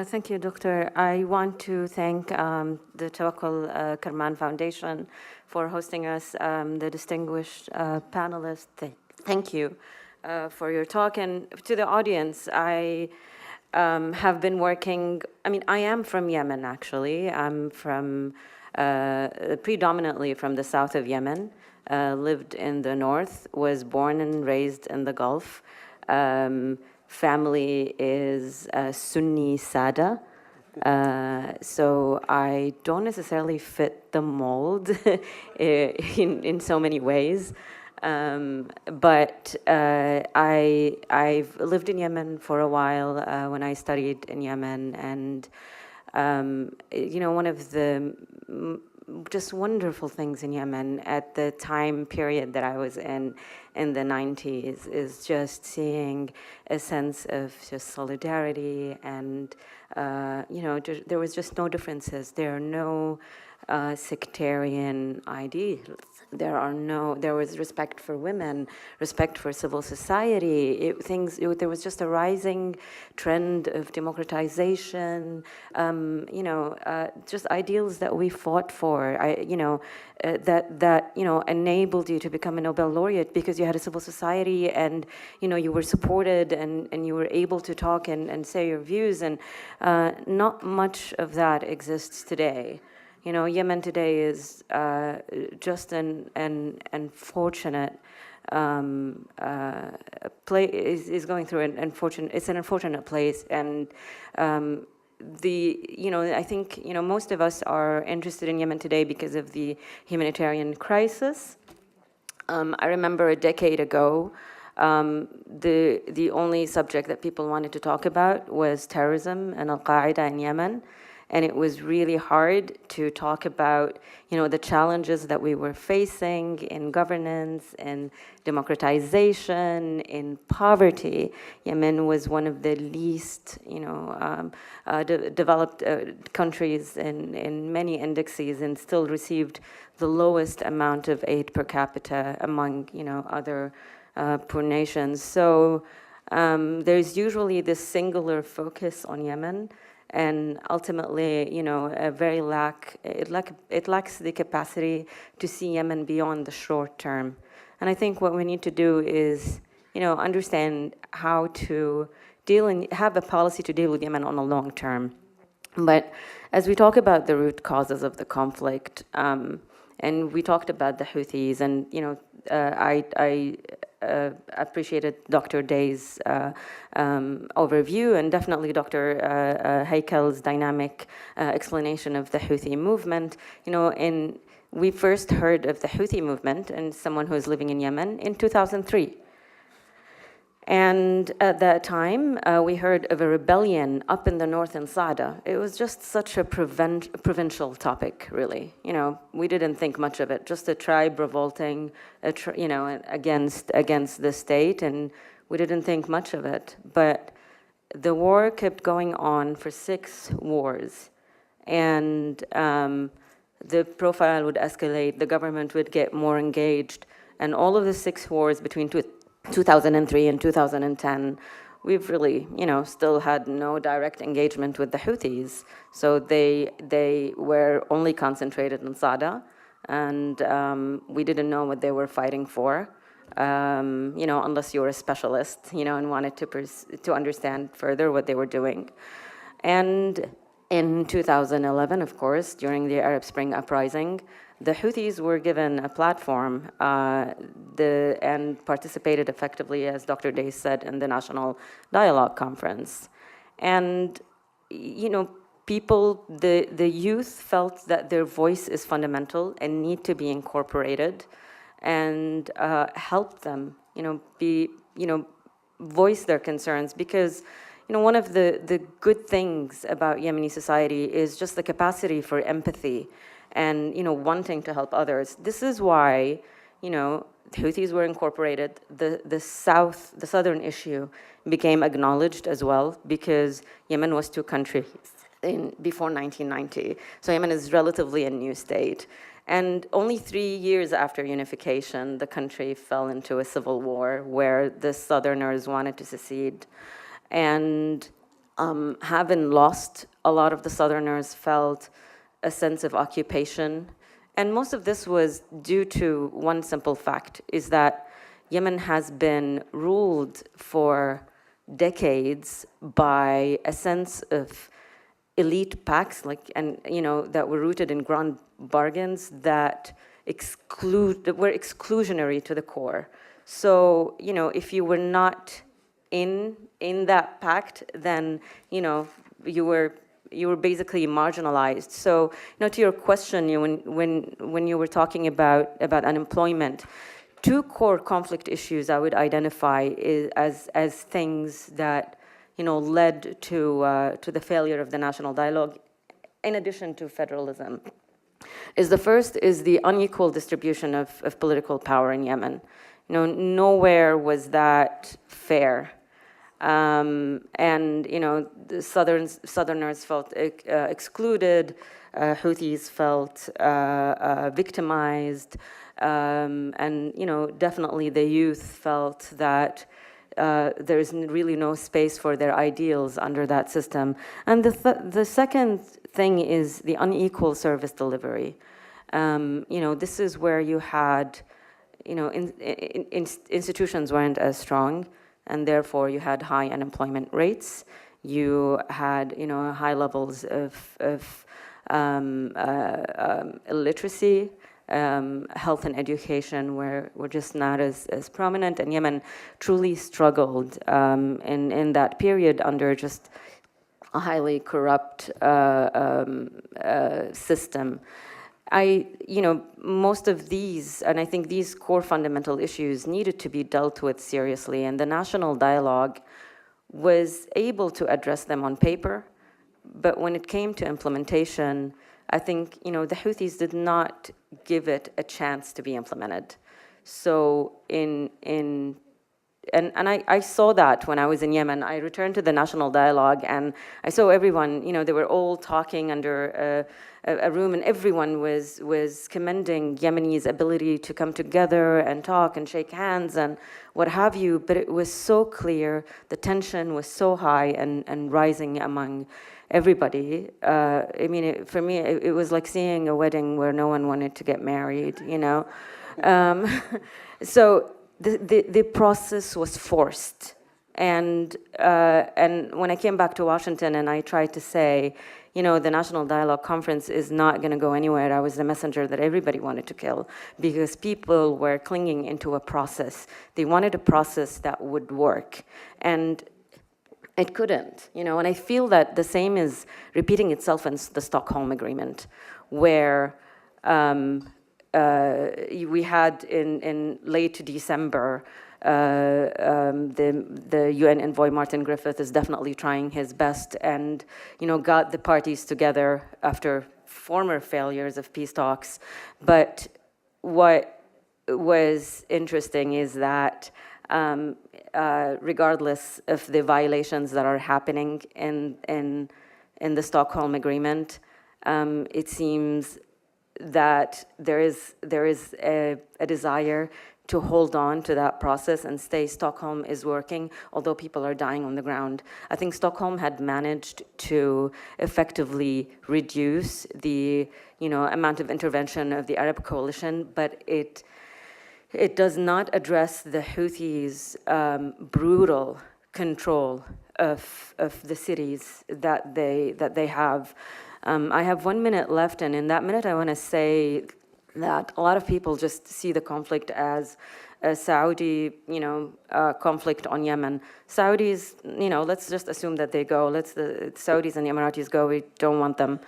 Thank you, Doctor. I want to thank the Tawakkol Karman Foundation for hosting us, the distinguished panelists. Thank you for your talk. And to the audience, I have been working, I am from Yemen, actually. I'm from, predominantly from the south of Yemen, lived in the north, was born and raised in the Gulf. Family is Sunni Sada, so I don't necessarily fit the mold in so many ways. But I've lived in Yemen for a while when I studied in Yemen, and one of the just wonderful things in Yemen at the time period that I was in the 90s is just seeing a sense of just solidarity, and there was just no differences. There are no sectarian ideals. There was respect for women, respect for civil society. There was just a rising trend of democratization. Just ideals that we fought for. That enabled you to become a Nobel laureate because you had a civil society, and you were supported, and you were able to talk and say your views. And not much of that exists today. Yemen today is just an unfortunate is going through an unfortunate place, and I think most of us are interested in Yemen today because of the humanitarian crisis. I remember a decade ago, the only subject that people wanted to talk about was terrorism and Al-Qaeda in Yemen. And it was really hard to talk about, the challenges that we were facing in governance, in democratization, in poverty. Yemen was one of the least, developed countries in many indexes, and still received the lowest amount of aid per capita among, other poor nations. So there's usually this singular focus on Yemen. And ultimately, it lacks the capacity to see Yemen beyond the short term. And I think what we need to do is, understand how to deal and have a policy to deal with Yemen on a long term. But as we talk about the root causes of the conflict, and we talked about the Houthis, and I appreciated Dr. Day's overview, and definitely Dr. Haykel's dynamic explanation of the Houthi movement. And we first heard of the Houthi movement and someone who was living in Yemen in 2003. And at that time, we heard of a rebellion up in the north in Sada. It was just such a provincial topic, really. We didn't think much of it. Just a tribe revolting, against the state, and we didn't think much of it. But the war kept going on for 6 wars, and the profile would escalate. The government would get more engaged, and all of the 6 wars between 2003 and 2010, we've really, still had no direct engagement with the Houthis. So they were only concentrated in Sada, and we didn't know what they were fighting for, unless you were a specialist, and wanted to understand further what they were doing. And in 2011, of course, during the Arab Spring uprising, the Houthis were given a platform and participated effectively, as Dr. Day said, in the National Dialogue Conference. And, people, the youth felt that their voice is fundamental and need to be incorporated, and help them, voice their concerns, because one of the good things about Yemeni society is just the capacity for empathy and wanting to help others. This is why the Houthis were incorporated. The southern issue became acknowledged as well, because Yemen was 2 countries before 1990. So Yemen is relatively a new state. And only 3 years after unification, the country fell into a civil war where the Southerners wanted to secede. And having lost, a lot of the Southerners felt a sense of occupation. And most of this was due to one simple fact, is that Yemen has been ruled for decades by a sense of elite pacts, that were rooted in grand bargains that were exclusionary to the core. So, if you were not in that pact, then, you were basically marginalized. So, to your question, when you were talking about unemployment, 2 core conflict issues I would identify as things that led to the failure of the national dialogue, in addition to federalism. The first is the unequal distribution of political power in Yemen. Nowhere was that fair. And the Southerners felt excluded, Houthis felt victimized, and definitely the youth felt that there's really no space for their ideals under that system. And the second thing is the unequal service delivery. This is where you had, institutions weren't as strong, and therefore you had high unemployment rates. You had, high levels of illiteracy. Health and education were just not as prominent, and Yemen truly struggled in that period under just a highly corrupt system. most of these, and I think these core fundamental issues needed to be dealt with seriously, and the national dialogue was able to address them on paper, but when it came to implementation, I think, the Houthis did not give it a chance to be implemented. So I saw that when I was in Yemen. I returned to the national dialogue and I saw everyone, they were all talking under a room, and everyone was commending Yemenis' ability to come together and talk and shake hands and what have you, but it was so clear, the tension was so high and rising among everybody. For me, it was like seeing a wedding where no one wanted to get married, So the process was forced. And when I came back to Washington and I tried to say, the National Dialogue Conference is not going to go anywhere, I was the messenger that everybody wanted to kill because people were clinging into a process. They wanted a process that would work. And it couldn't, and I feel that the same is repeating itself in the Stockholm Agreement, where we had in late December, the UN envoy Martin Griffith is definitely trying his best and, got the parties together after former failures of peace talks. But what was interesting is that regardless of the violations that are happening in the Stockholm Agreement, it seems that there is a desire to hold on to that process and stay. Stockholm is working, although people are dying on the ground. I think Stockholm had managed to effectively reduce the amount of intervention of the Arab coalition, but it does not address the Houthis' brutal control of the cities that they have. I have 1 minute left, and in that minute I want to say that a lot of people just see the conflict as a Saudi, conflict on Yemen. Saudis, let's just assume that they go. Let the Saudis and the Emiratis go. We don't want them.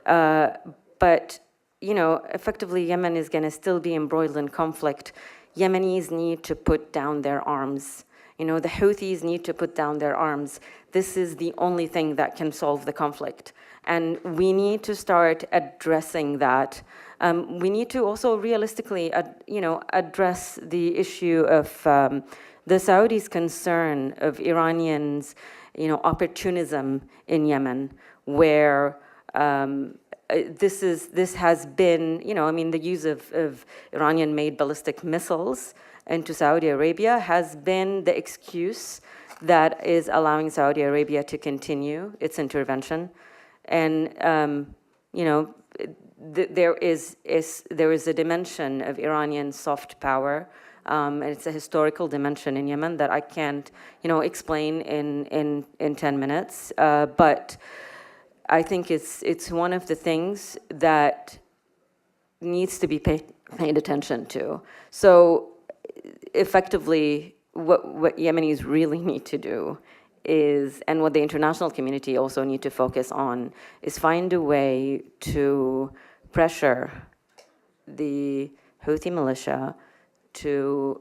But effectively, Yemen is going to still be embroiled in conflict. Yemenis need to put down their arms. The Houthis need to put down their arms. This is the only thing that can solve the conflict. And we need to start addressing that. We need to also realistically, address the issue of the Saudis' concern of Iranians, opportunism in Yemen, where this has been, the use of Iranian-made ballistic missiles into Saudi Arabia has been the excuse that is allowing Saudi Arabia to continue its intervention. And, there is a dimension of Iranian soft power, and it's a historical dimension in Yemen that I can't, explain in 10 minutes. But I think it's one of the things that needs to be paid attention to. So effectively, what Yemenis really need to do is, and what the international community also need to focus on, is find a way to pressure the Houthi militia to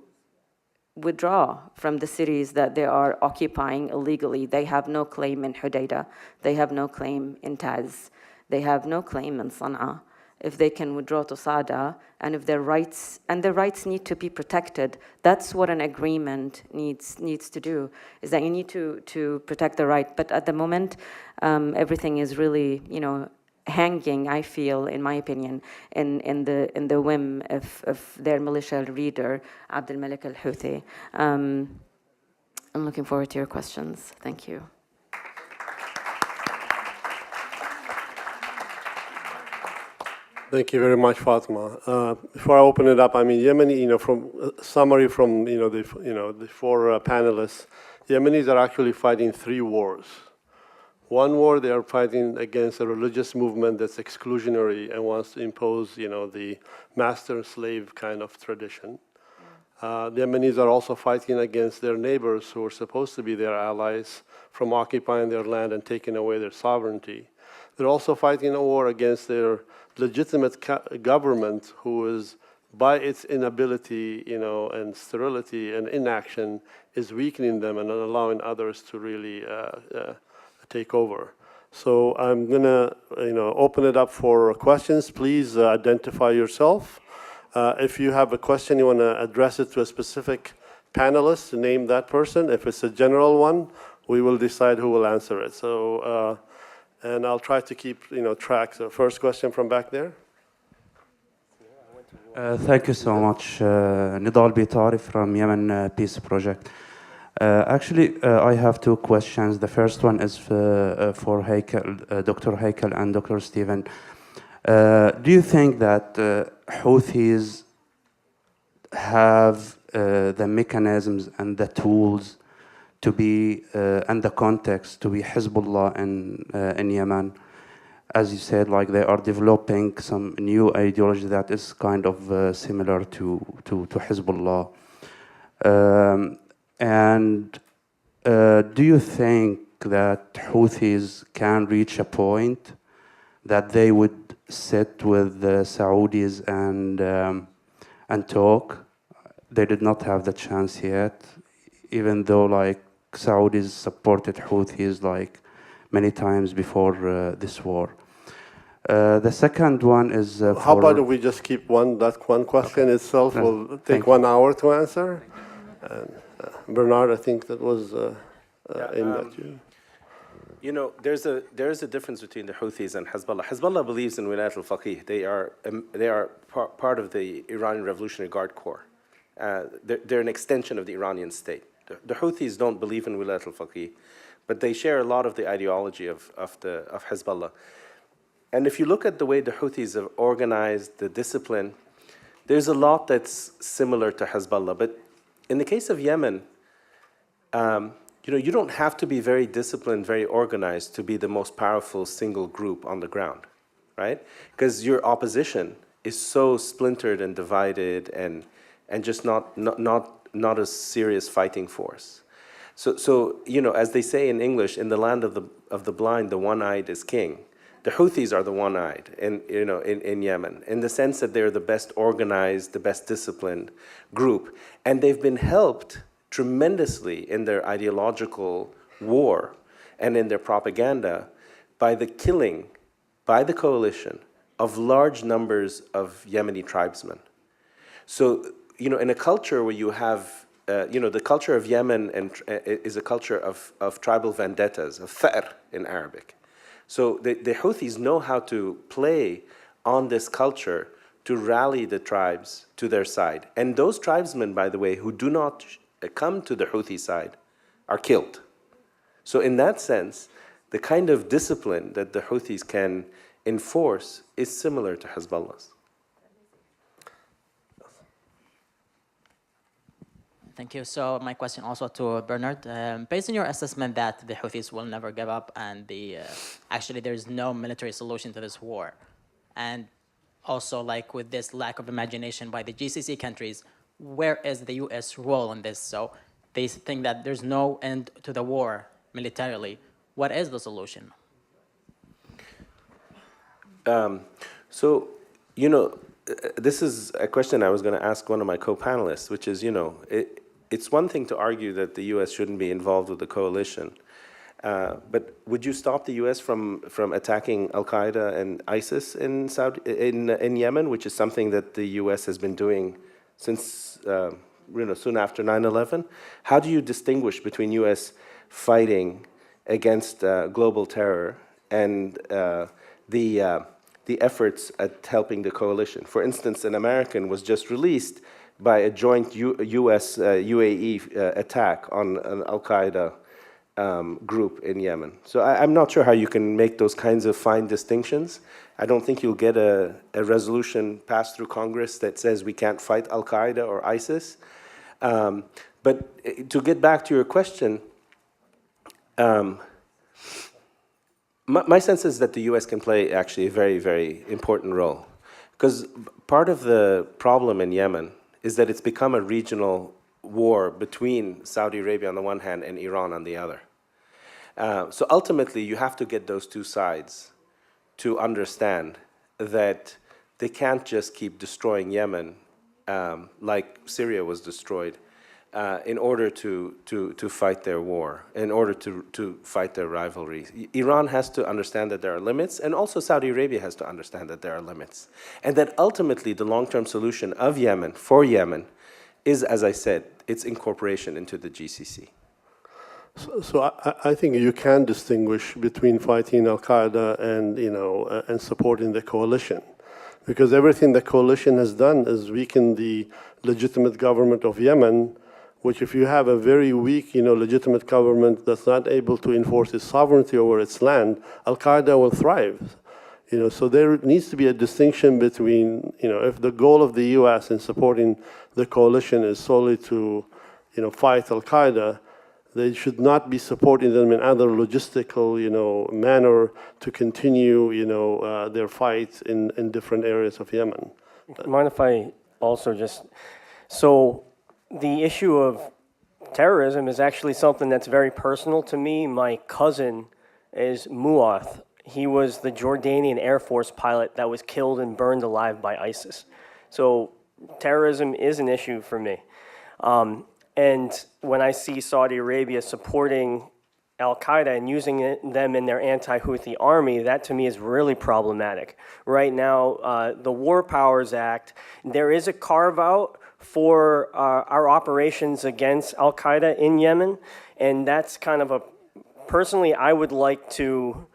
withdraw from the cities that they are occupying illegally. They have no claim in Hodeidah. They have no claim in Taz. They have no claim in Sana'a. If they can withdraw to Sada, and if their rights need to be protected, that's what an agreement needs to do, is that you need to protect the right. But at the moment, everything is really, hanging, I feel, in my opinion, in the whim of their militia leader, Abdel Malik al-Houthi. I'm looking forward to your questions. Thank you. Thank you very much, Fatima. Before I open it up, Yemeni, from summary from the four panelists, Yemenis are actually fighting 3 wars. One war, they are fighting against a religious movement that's exclusionary and wants to impose, the master-slave kind of tradition. The Yemenis are also fighting against their neighbors who are supposed to be their allies from occupying their land and taking away their sovereignty. they're also fighting a war against their legitimate government, who is, by its inability, and sterility and inaction, is weakening them and allowing others to really take over. So I'm gonna, open it up for questions. Please identify yourself. If you have a question, you want to address it to a specific panelist, name that person. If it's a general one, we will decide who will answer it. So, and I'll try to keep, track. So first question from back there. Thank you so much. Nidal Bitari from Yemen Peace Project. Actually, I have two questions. The first one is for Haykel, Dr. Haykel and Dr. Stephen. Do you think that Houthis have the mechanisms and the tools to be, and the context to be Hezbollah in Yemen? As you said, like they are developing some new ideology that is kind of similar to Hezbollah. And do you think that Houthis can reach a point that they would sit with the Saudis and talk? They did not have the chance yet, even though like Saudis supported Houthis like many times before this war. The second one is how about if we just keep that one question itself will take 1 hour to answer? And, Bernard, I think that was aimed at you. There's a difference between the Houthis and Hezbollah. Hezbollah believes in Wilayat al-Faqih. They are part of the Iranian Revolutionary Guard Corps. They're an extension of the Iranian state. The Houthis don't believe in Wilayat al-Faqih, but they share a lot of the ideology of Hezbollah. And if you look at the way the Houthis have organized the discipline, there's a lot that's similar to Hezbollah. But in the case of Yemen, you don't have to be very disciplined, very organized to be the most powerful single group on the ground, right? Because your opposition is so splintered and divided and just not a serious fighting force. So as they say in English, in the land of the blind, the one-eyed is king. The Houthis are the one-eyed in Yemen, in the sense that they're the best organized, the best disciplined group. And they've been helped tremendously in their ideological war and in their propaganda by the killing by the coalition of large numbers of Yemeni tribesmen. So, in a culture where you have, the culture of Yemen is a culture of tribal vendettas, of tha'r in Arabic. So the Houthis know how to play on this culture to rally the tribes to their side. And those tribesmen, by the way, who do not come to the Houthi side are killed. So in that sense, the kind of discipline that the Houthis can enforce is similar to Hezbollah's. Thank you. So my question also to Bernard. Based on your assessment that the Houthis will never give up and actually there's no military solution to this war, and also like with this lack of imagination by the GCC countries, where is the US role in this? So they think that there's no end to the war militarily. What is the solution? This is a question I was going to ask one of my co-panelists, which is, it's one thing to argue that the U.S. shouldn't be involved with the coalition, but would you stop the U.S. from attacking Al-Qaeda and ISIS in Yemen, which is something that the U.S. has been doing since soon after 9/11? How do you distinguish between U.S. fighting against global terror and the efforts at helping the coalition? For instance, an American was just released by a joint U.S. UAE attack on an Al-Qaeda group in Yemen. So I'm not sure how you can make those kinds of fine distinctions. I don't think you'll get a resolution passed through Congress that says we can't fight Al-Qaeda or ISIS. But to get back to your question, my sense is that the U.S. can play actually a very, very important role. Because part of the problem in Yemen is that it's become a regional war between Saudi Arabia on the one hand and Iran on the other. So ultimately, you have to get those two sides to understand that they can't just keep destroying Yemen like Syria was destroyed in order to fight their war, in order to fight their rivalry. Iran has to understand that there are limits, and also Saudi Arabia has to understand that there are limits. And that ultimately the long-term solution of Yemen, for Yemen, is, as I said, its incorporation into the GCC. So I think you can distinguish between fighting Al-Qaeda and, and supporting the coalition. Because everything the coalition has done is weaken the legitimate government of Yemen, which if you have a very weak, legitimate government that's not able to enforce its sovereignty over its land, Al-Qaeda will thrive. So there needs to be a distinction between, if the goal of the U.S. in supporting the coalition is solely to, fight Al-Qaeda, they should not be supporting them in other logistical, manner to continue, their fight in different areas of Yemen. Mind if I also just, so the issue of terrorism is actually something that's very personal to me. My cousin is Muath. He was the Jordanian Air Force pilot that was killed and burned alive by ISIS. So terrorism is an issue for me. And when I see Saudi Arabia supporting Al-Qaeda and using them in their anti-Houthi army, that to me is really problematic. Right now, the War Powers Act, there is a carve-out for our operations against Al-Qaeda in Yemen, and that's kind of personally, I would like to,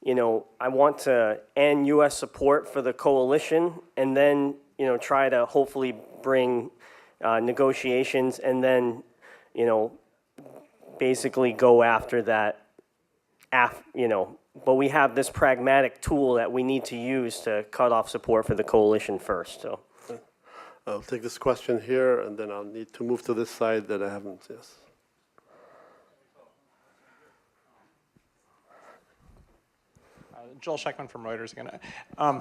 I want to end U.S. support for the coalition and then, try to hopefully bring negotiations and then, basically go after that, but we have this pragmatic tool that we need to use to cut off support for the coalition first, so. I'll take this question here, and then I'll need to move to this side that I haven't, yes. Joel Scheckman from Reuters again.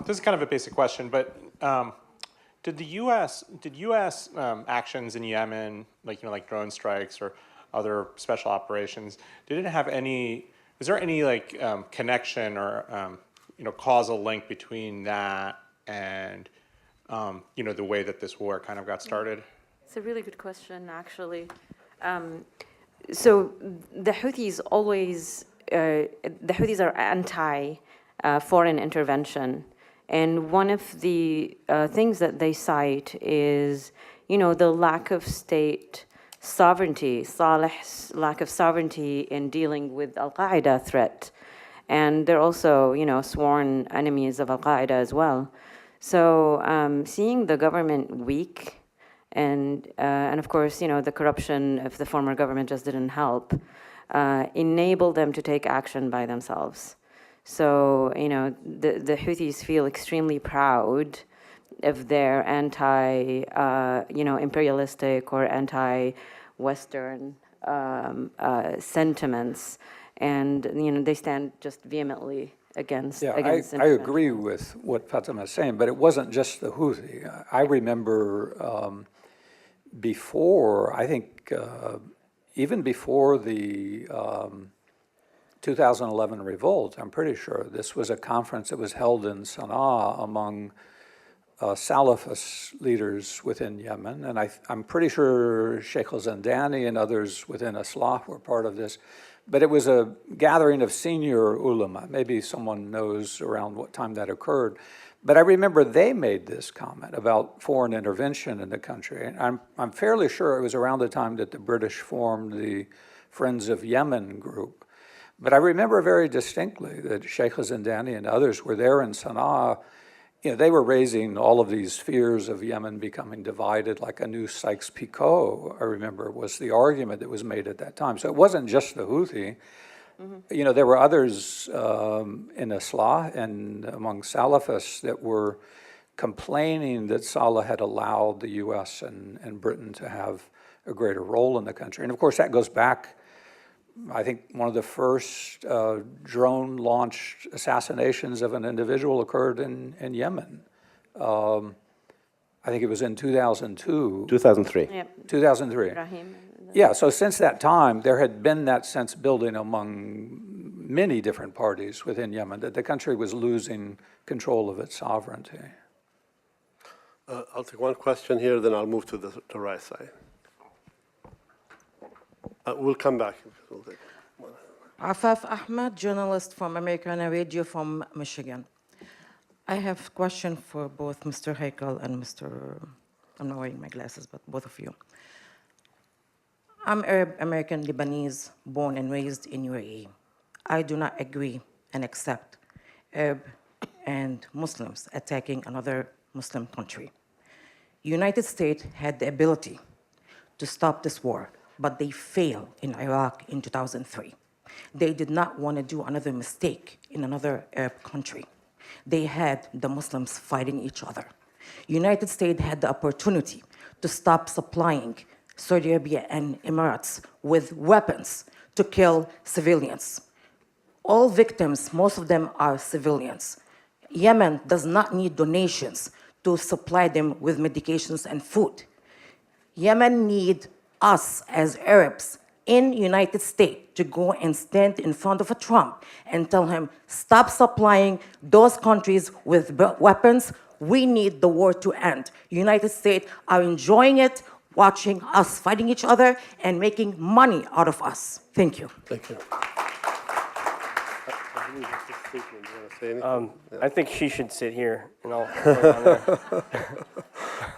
This is kind of a basic question, but did U.S. actions in Yemen, like drone strikes or other special operations, is there any connection or causal link between that and the way that this war kind of got started? It's a really good question, actually. So the Houthis are anti-foreign intervention. And one of the things that they cite is, the lack of state sovereignty, Saleh's lack of sovereignty in dealing with Al-Qaeda threat. And they're also, sworn enemies of Al-Qaeda as well. So seeing the government weak and of course, the corruption of the former government just didn't help, enable them to take action by themselves. So, the Houthis feel extremely proud of their imperialistic or anti-Western sentiments, and they stand just vehemently against. Yeah, against I agree with what Fatima is saying, but it wasn't just the Houthi. I remember before, I think even before the 2011 revolt, I'm pretty sure this was a conference that was held in Sana'a among Salafist leaders within Yemen, and I'm pretty sure Sheikh al-Zandani and others within Islah were part of this, but it was a gathering of senior ulama. Maybe someone knows around what time that occurred, but I remember they made this comment about foreign intervention in the country, and I'm fairly sure it was around the time that the British formed the Friends of Yemen group. But I remember very distinctly that Sheikh al-Zandani and others were there in Sana'a. They were raising all of these fears of Yemen becoming divided, like a new Sykes-Picot, I remember, was the argument that was made at that time. So it wasn't just the Houthi. Mm-hmm. There were others in Islah and among Salafists that were complaining that Saleh had allowed the U.S. and Britain to have a greater role in the country. And of course, that goes back, I think one of the first drone-launched assassinations of an individual occurred in Yemen. I think it was in 2002. 2003. Yep. 2003. Ibrahim. Yeah, so since that time, there had been that sense building among many different parties within Yemen, that the country was losing control of its sovereignty. I'll take one question here, then I'll move to the right side. We'll come back. We'll take one. Afaf Ahmed, journalist from American Radio from Michigan. I have a question for both Mr. Haykel and I'm not wearing my glasses, but both of you. I'm Arab American Lebanese, born and raised in UAE. I do not agree and accept Arab and Muslims attacking another Muslim country. United States had the ability to stop this war, but they failed in Iraq in 2003. They did not want to do another mistake in another Arab country. They had the Muslims fighting each other. United States had the opportunity to stop supplying Saudi Arabia and Emirates with weapons to kill civilians. All victims, most of them are civilians. Yemen does not need donations to supply them with medications and food. Yemen needs us as Arabs in United States to go and stand in front of a Trump and tell him, stop supplying those countries with weapons. We need the war to end. United States are enjoying it, watching us fighting each other and making money out of us. Thank you. Thank you. I think she should sit here, and I'll put it on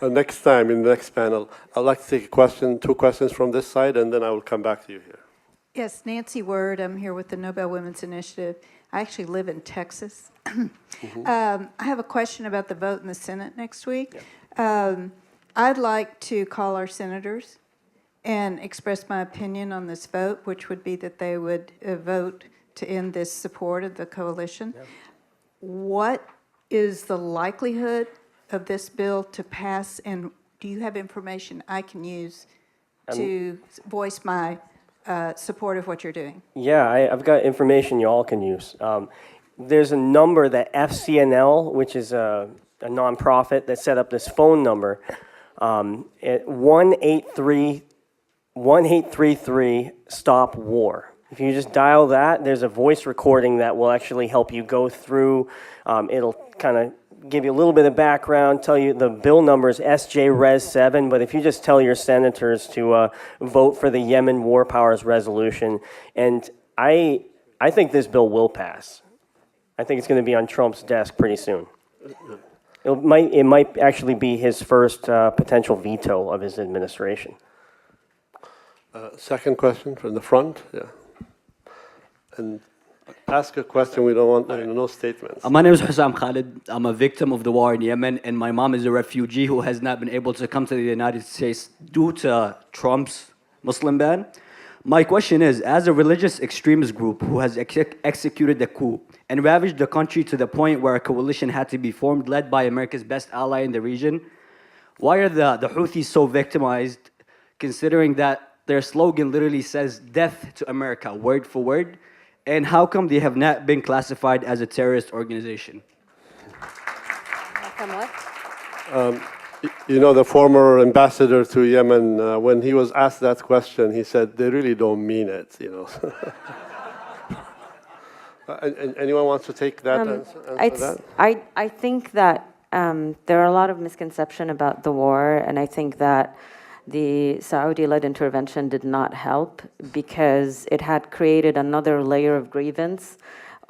there. Next time, in the next panel, I'd like to take a question, 2 questions from this side, and then I will come back to you here. Yes, Nancy Word. I'm here with the Nobel Women's Initiative. I actually live in Texas. I have a question about the vote in the Senate next week. I'd like to call our senators and express my opinion on this vote, which would be that they would vote to end this support of the coalition. Yep. What is the likelihood of this bill to pass, and do you have information I can use to voice my support of what you're doing? Yeah, I've got information you all can use. There's a number that FCNL, which is a nonprofit that set up this phone number, at 1-833 Stop War. If you just dial that, there's a voice recording that will actually help you go through. It'll kind of give you a little bit of background, tell you the bill number is SJ-Res 7, but if you just tell your senators to vote for the Yemen War Powers Resolution, and I think this bill will pass. I think it's going to be on Trump's desk pretty soon. It might actually be his first potential veto of his administration. Second question from the front, yeah. And ask a question, we don't want no statements. My name is Hassan Khalid. I'm a victim of the war in Yemen, and my mom is a refugee who has not been able to come to the United States due to Trump's Muslim ban. My question is, as a religious extremist group who has executed the coup and ravaged the country to the point where a coalition had to be formed led by America's best ally in the region, why are the Houthis so victimized, considering that their slogan literally says death to America, word for word? And how come they have not been classified as a terrorist organization? You know, the former ambassador to Yemen, when he was asked that question, he said, they really don't mean it, you know. Anyone wants to take that answer that? I think that there are a lot of misconceptions about the war, and I think that the Saudi-led intervention did not help because it had created another layer of grievance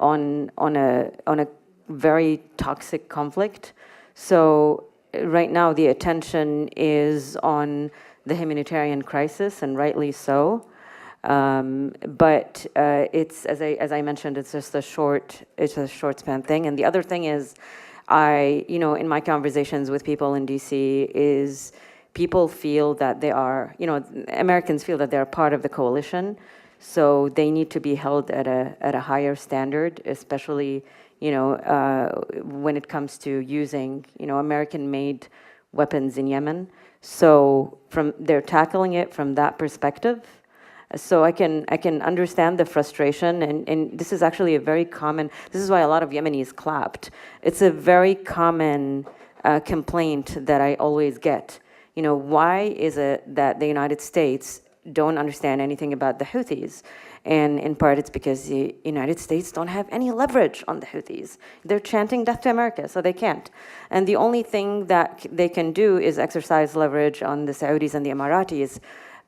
on a very toxic conflict. So right now the attention is on the humanitarian crisis, and rightly so. But it's as I mentioned, it's just a short span thing. And the other thing is, in my conversations with people in DC is, people feel that they are, Americans feel that they're part of the coalition, so they need to be held at a higher standard, especially, when it comes to using, American-made weapons in Yemen. So they're tackling it from that perspective. So I can understand the frustration, and this is actually a very common, this is why a lot of Yemenis clapped. It's a very common complaint that I always get. Why is it that the United States don't understand anything about the Houthis? And in part, it's because the United States don't have any leverage on the Houthis. They're chanting death to America, so they can't. And the only thing that they can do is exercise leverage on the Saudis and the Emiratis.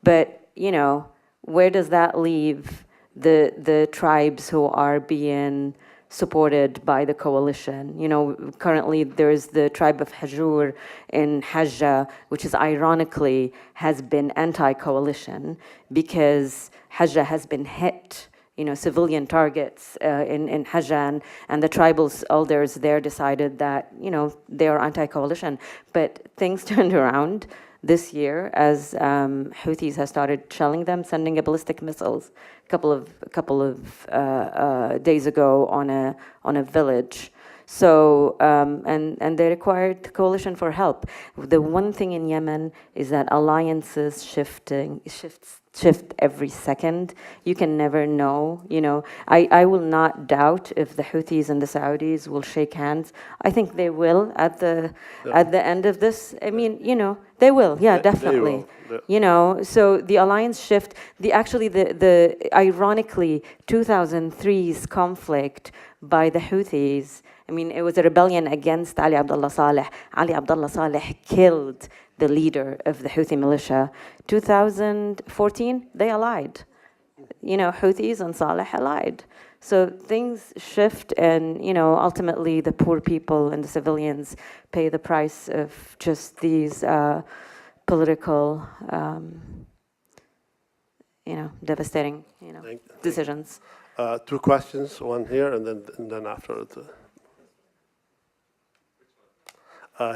But, you know, where does that leave the tribes who are being supported by the coalition? You know, currently there's the tribe of Hajur in Hajjah, which is ironically has been anti-coalition because Hajjah has been hit, you know, civilian targets in Hajjah, and the tribal elders there decided that, you know, they are anti-coalition. But things turned around this year as Houthis have started shelling them, sending ballistic missiles a couple of days ago on a village. So and they required coalition for help. The one thing in Yemen is that alliances shift every second. You can never know. You know, I will not doubt if the Houthis and the Saudis will shake hands. I think they will at the end of this. I mean, you know, they will. Yeah, definitely. They will. You know, so the alliance shift. The ironically 2003's conflict by the Houthis. I mean, it was a rebellion against Ali Abdullah Saleh. Ali Abdullah Saleh killed the leader of the Houthi militia. 2014, they allied. You know, Houthis and Saleh allied. So things shift, and, you know, ultimately the poor people and the civilians pay the price of just these political, you know, devastating, you know, decisions. Two questions, one here and then after it.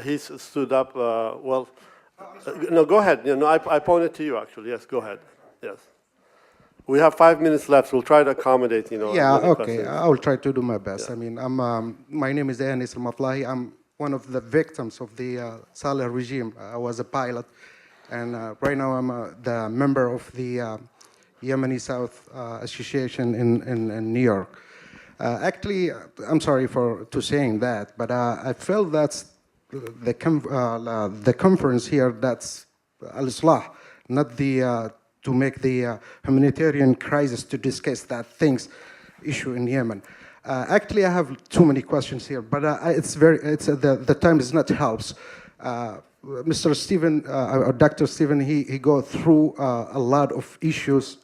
He's stood up. No, go ahead. You know, I pointed to you actually. Yes, go ahead. Yes. We have 5 minutes left. We'll try to accommodate. You know. Yeah. Okay. I will try to do my best. Yeah. I mean, my name is Anis Al-Matlahi. I'm one of the victims of the Saleh regime. I was a pilot, and right now I'm the member of the Yemeni South Association in New York. Actually, I'm sorry to saying that, but I felt that's the conference here, that's Al-Islah, not the to make the humanitarian crisis to discuss that issue in Yemen. Actually, I have too many questions here, but the time is not helps. Mr. Stephen, or Dr. Stephen, he go through a lot of issues.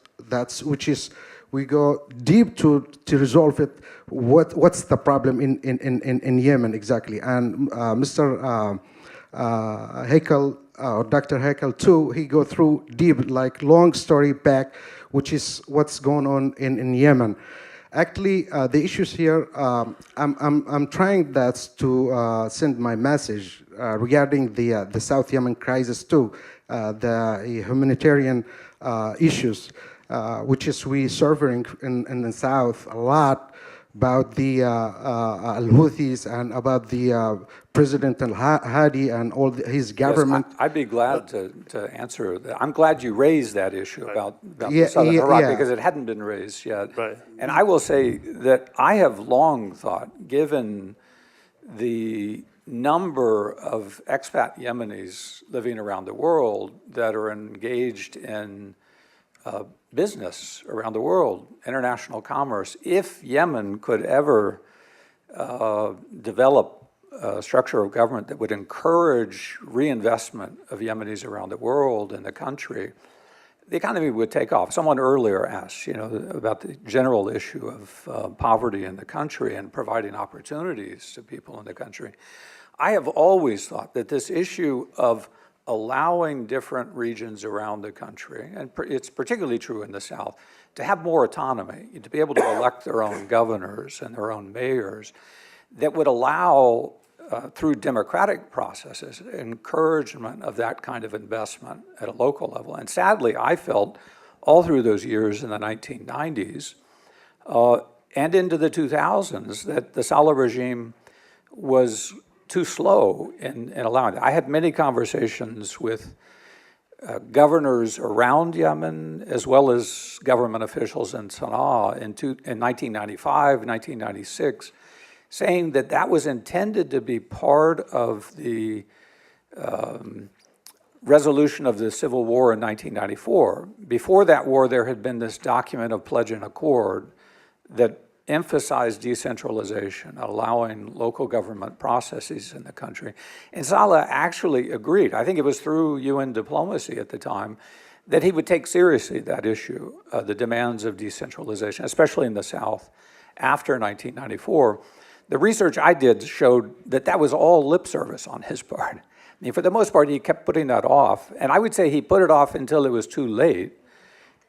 We go deep to resolve it. What's the problem in Yemen exactly? And Mr. Haykel, Dr. Haykel too, he go through deep, like long story back, which is what's going on in Yemen. Actually, the issues here, I'm trying to send my message regarding the South Yemen crisis too, the humanitarian issues, which is we suffering in the South a lot about the Al-Houthis and about the President Al-Hadi and all his government. Yes, I'd be glad to answer that. I'm glad you raised that issue about the Southern Iraq because it hadn't been raised yet. Right. And I will say that I have long thought, given the number of expat Yemenis living around the world that are engaged in business around the world, international commerce, if Yemen could ever develop a structure of government that would encourage reinvestment of Yemenis around the world in the country, the economy would take off. Someone earlier asked, you know, about the general issue of poverty in the country and providing opportunities to people in the country. I have always thought that this issue of allowing different regions around the country, and it's particularly true in the South, to have more autonomy, to be able to elect their own governors and their own mayors, that would allow, through democratic processes, encouragement of that kind of investment at a local level. And sadly, I felt all through those years in the 1990s and into the 2000s that the Saleh regime was too slow in allowing it. I had many conversations with governors around Yemen, as well as government officials in Sana'a in 1995, 1996, saying that that was intended to be part of the resolution of the civil war in 1994. Before that war, there had been this document of pledge and accord that emphasized decentralization, allowing local government processes in the country. And Saleh actually agreed, I think it was through UN diplomacy at the time, that he would take seriously that issue, the demands of decentralization, especially in the South after 1994. The research I did showed that that was all lip service on his part. I mean, for the most part, he kept putting that off. And I would say he put it off until it was too late.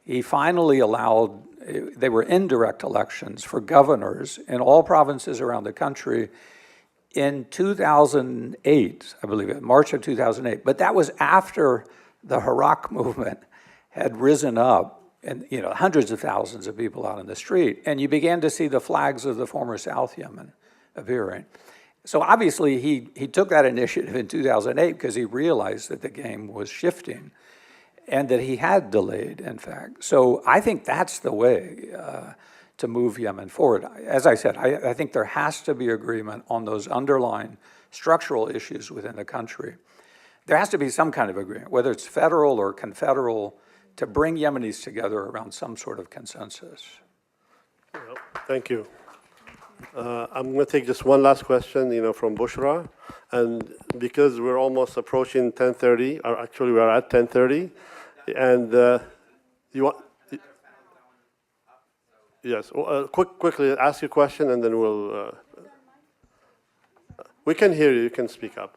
He finally allowed, they were indirect elections for governors in all provinces around the country in 2008, I believe it, March of 2008. But that was after the Iraq movement had risen up and, you know, hundreds of thousands of people out in the street. And you began to see the flags of the former South Yemen appearing. So obviously he took that initiative in 2008 because he realized that the game was shifting and that he had delayed, in fact. So I think that's the way to move Yemen forward. As I said, I think there has to be agreement on those underlying structural issues within the country. There has to be some kind of agreement, whether it's federal or confederal, to bring Yemenis together around some sort of consensus. Thank you. I'm going to take just one last question, from Bushra, and because we're almost approaching 10:30, or actually we are at 10:30, and you want? Yes. Quickly ask your question, and then we'll. We can hear you. You can speak up.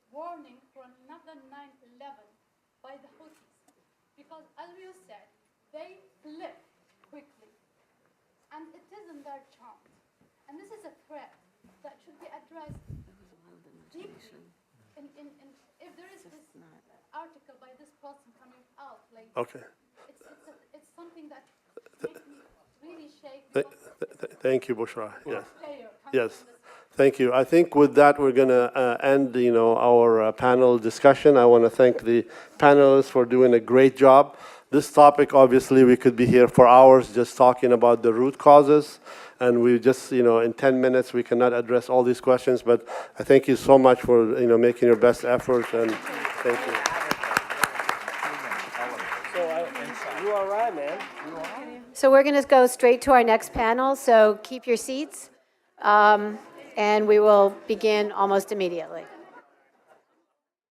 Warning for another 9/11 by the Houthis, because as you said, they flip quickly, and it isn't their chance. And this is a threat that should be addressed deeply. If there is this article by this person coming out later, okay. It's something that makes me really shake. Thank you, Bushra. Yes. Yes. Thank you. I think with that, we're going to end, our panel discussion. I want to thank the panelists for doing a great job. This topic, obviously, we could be here for hours just talking about the root causes. And we just, in 10 minutes, we cannot address all these questions. But I thank you so much for, making your best effort. And thank you. You all right, man? So we're going to go straight to our next panel. So keep your seats. And we will begin almost immediately.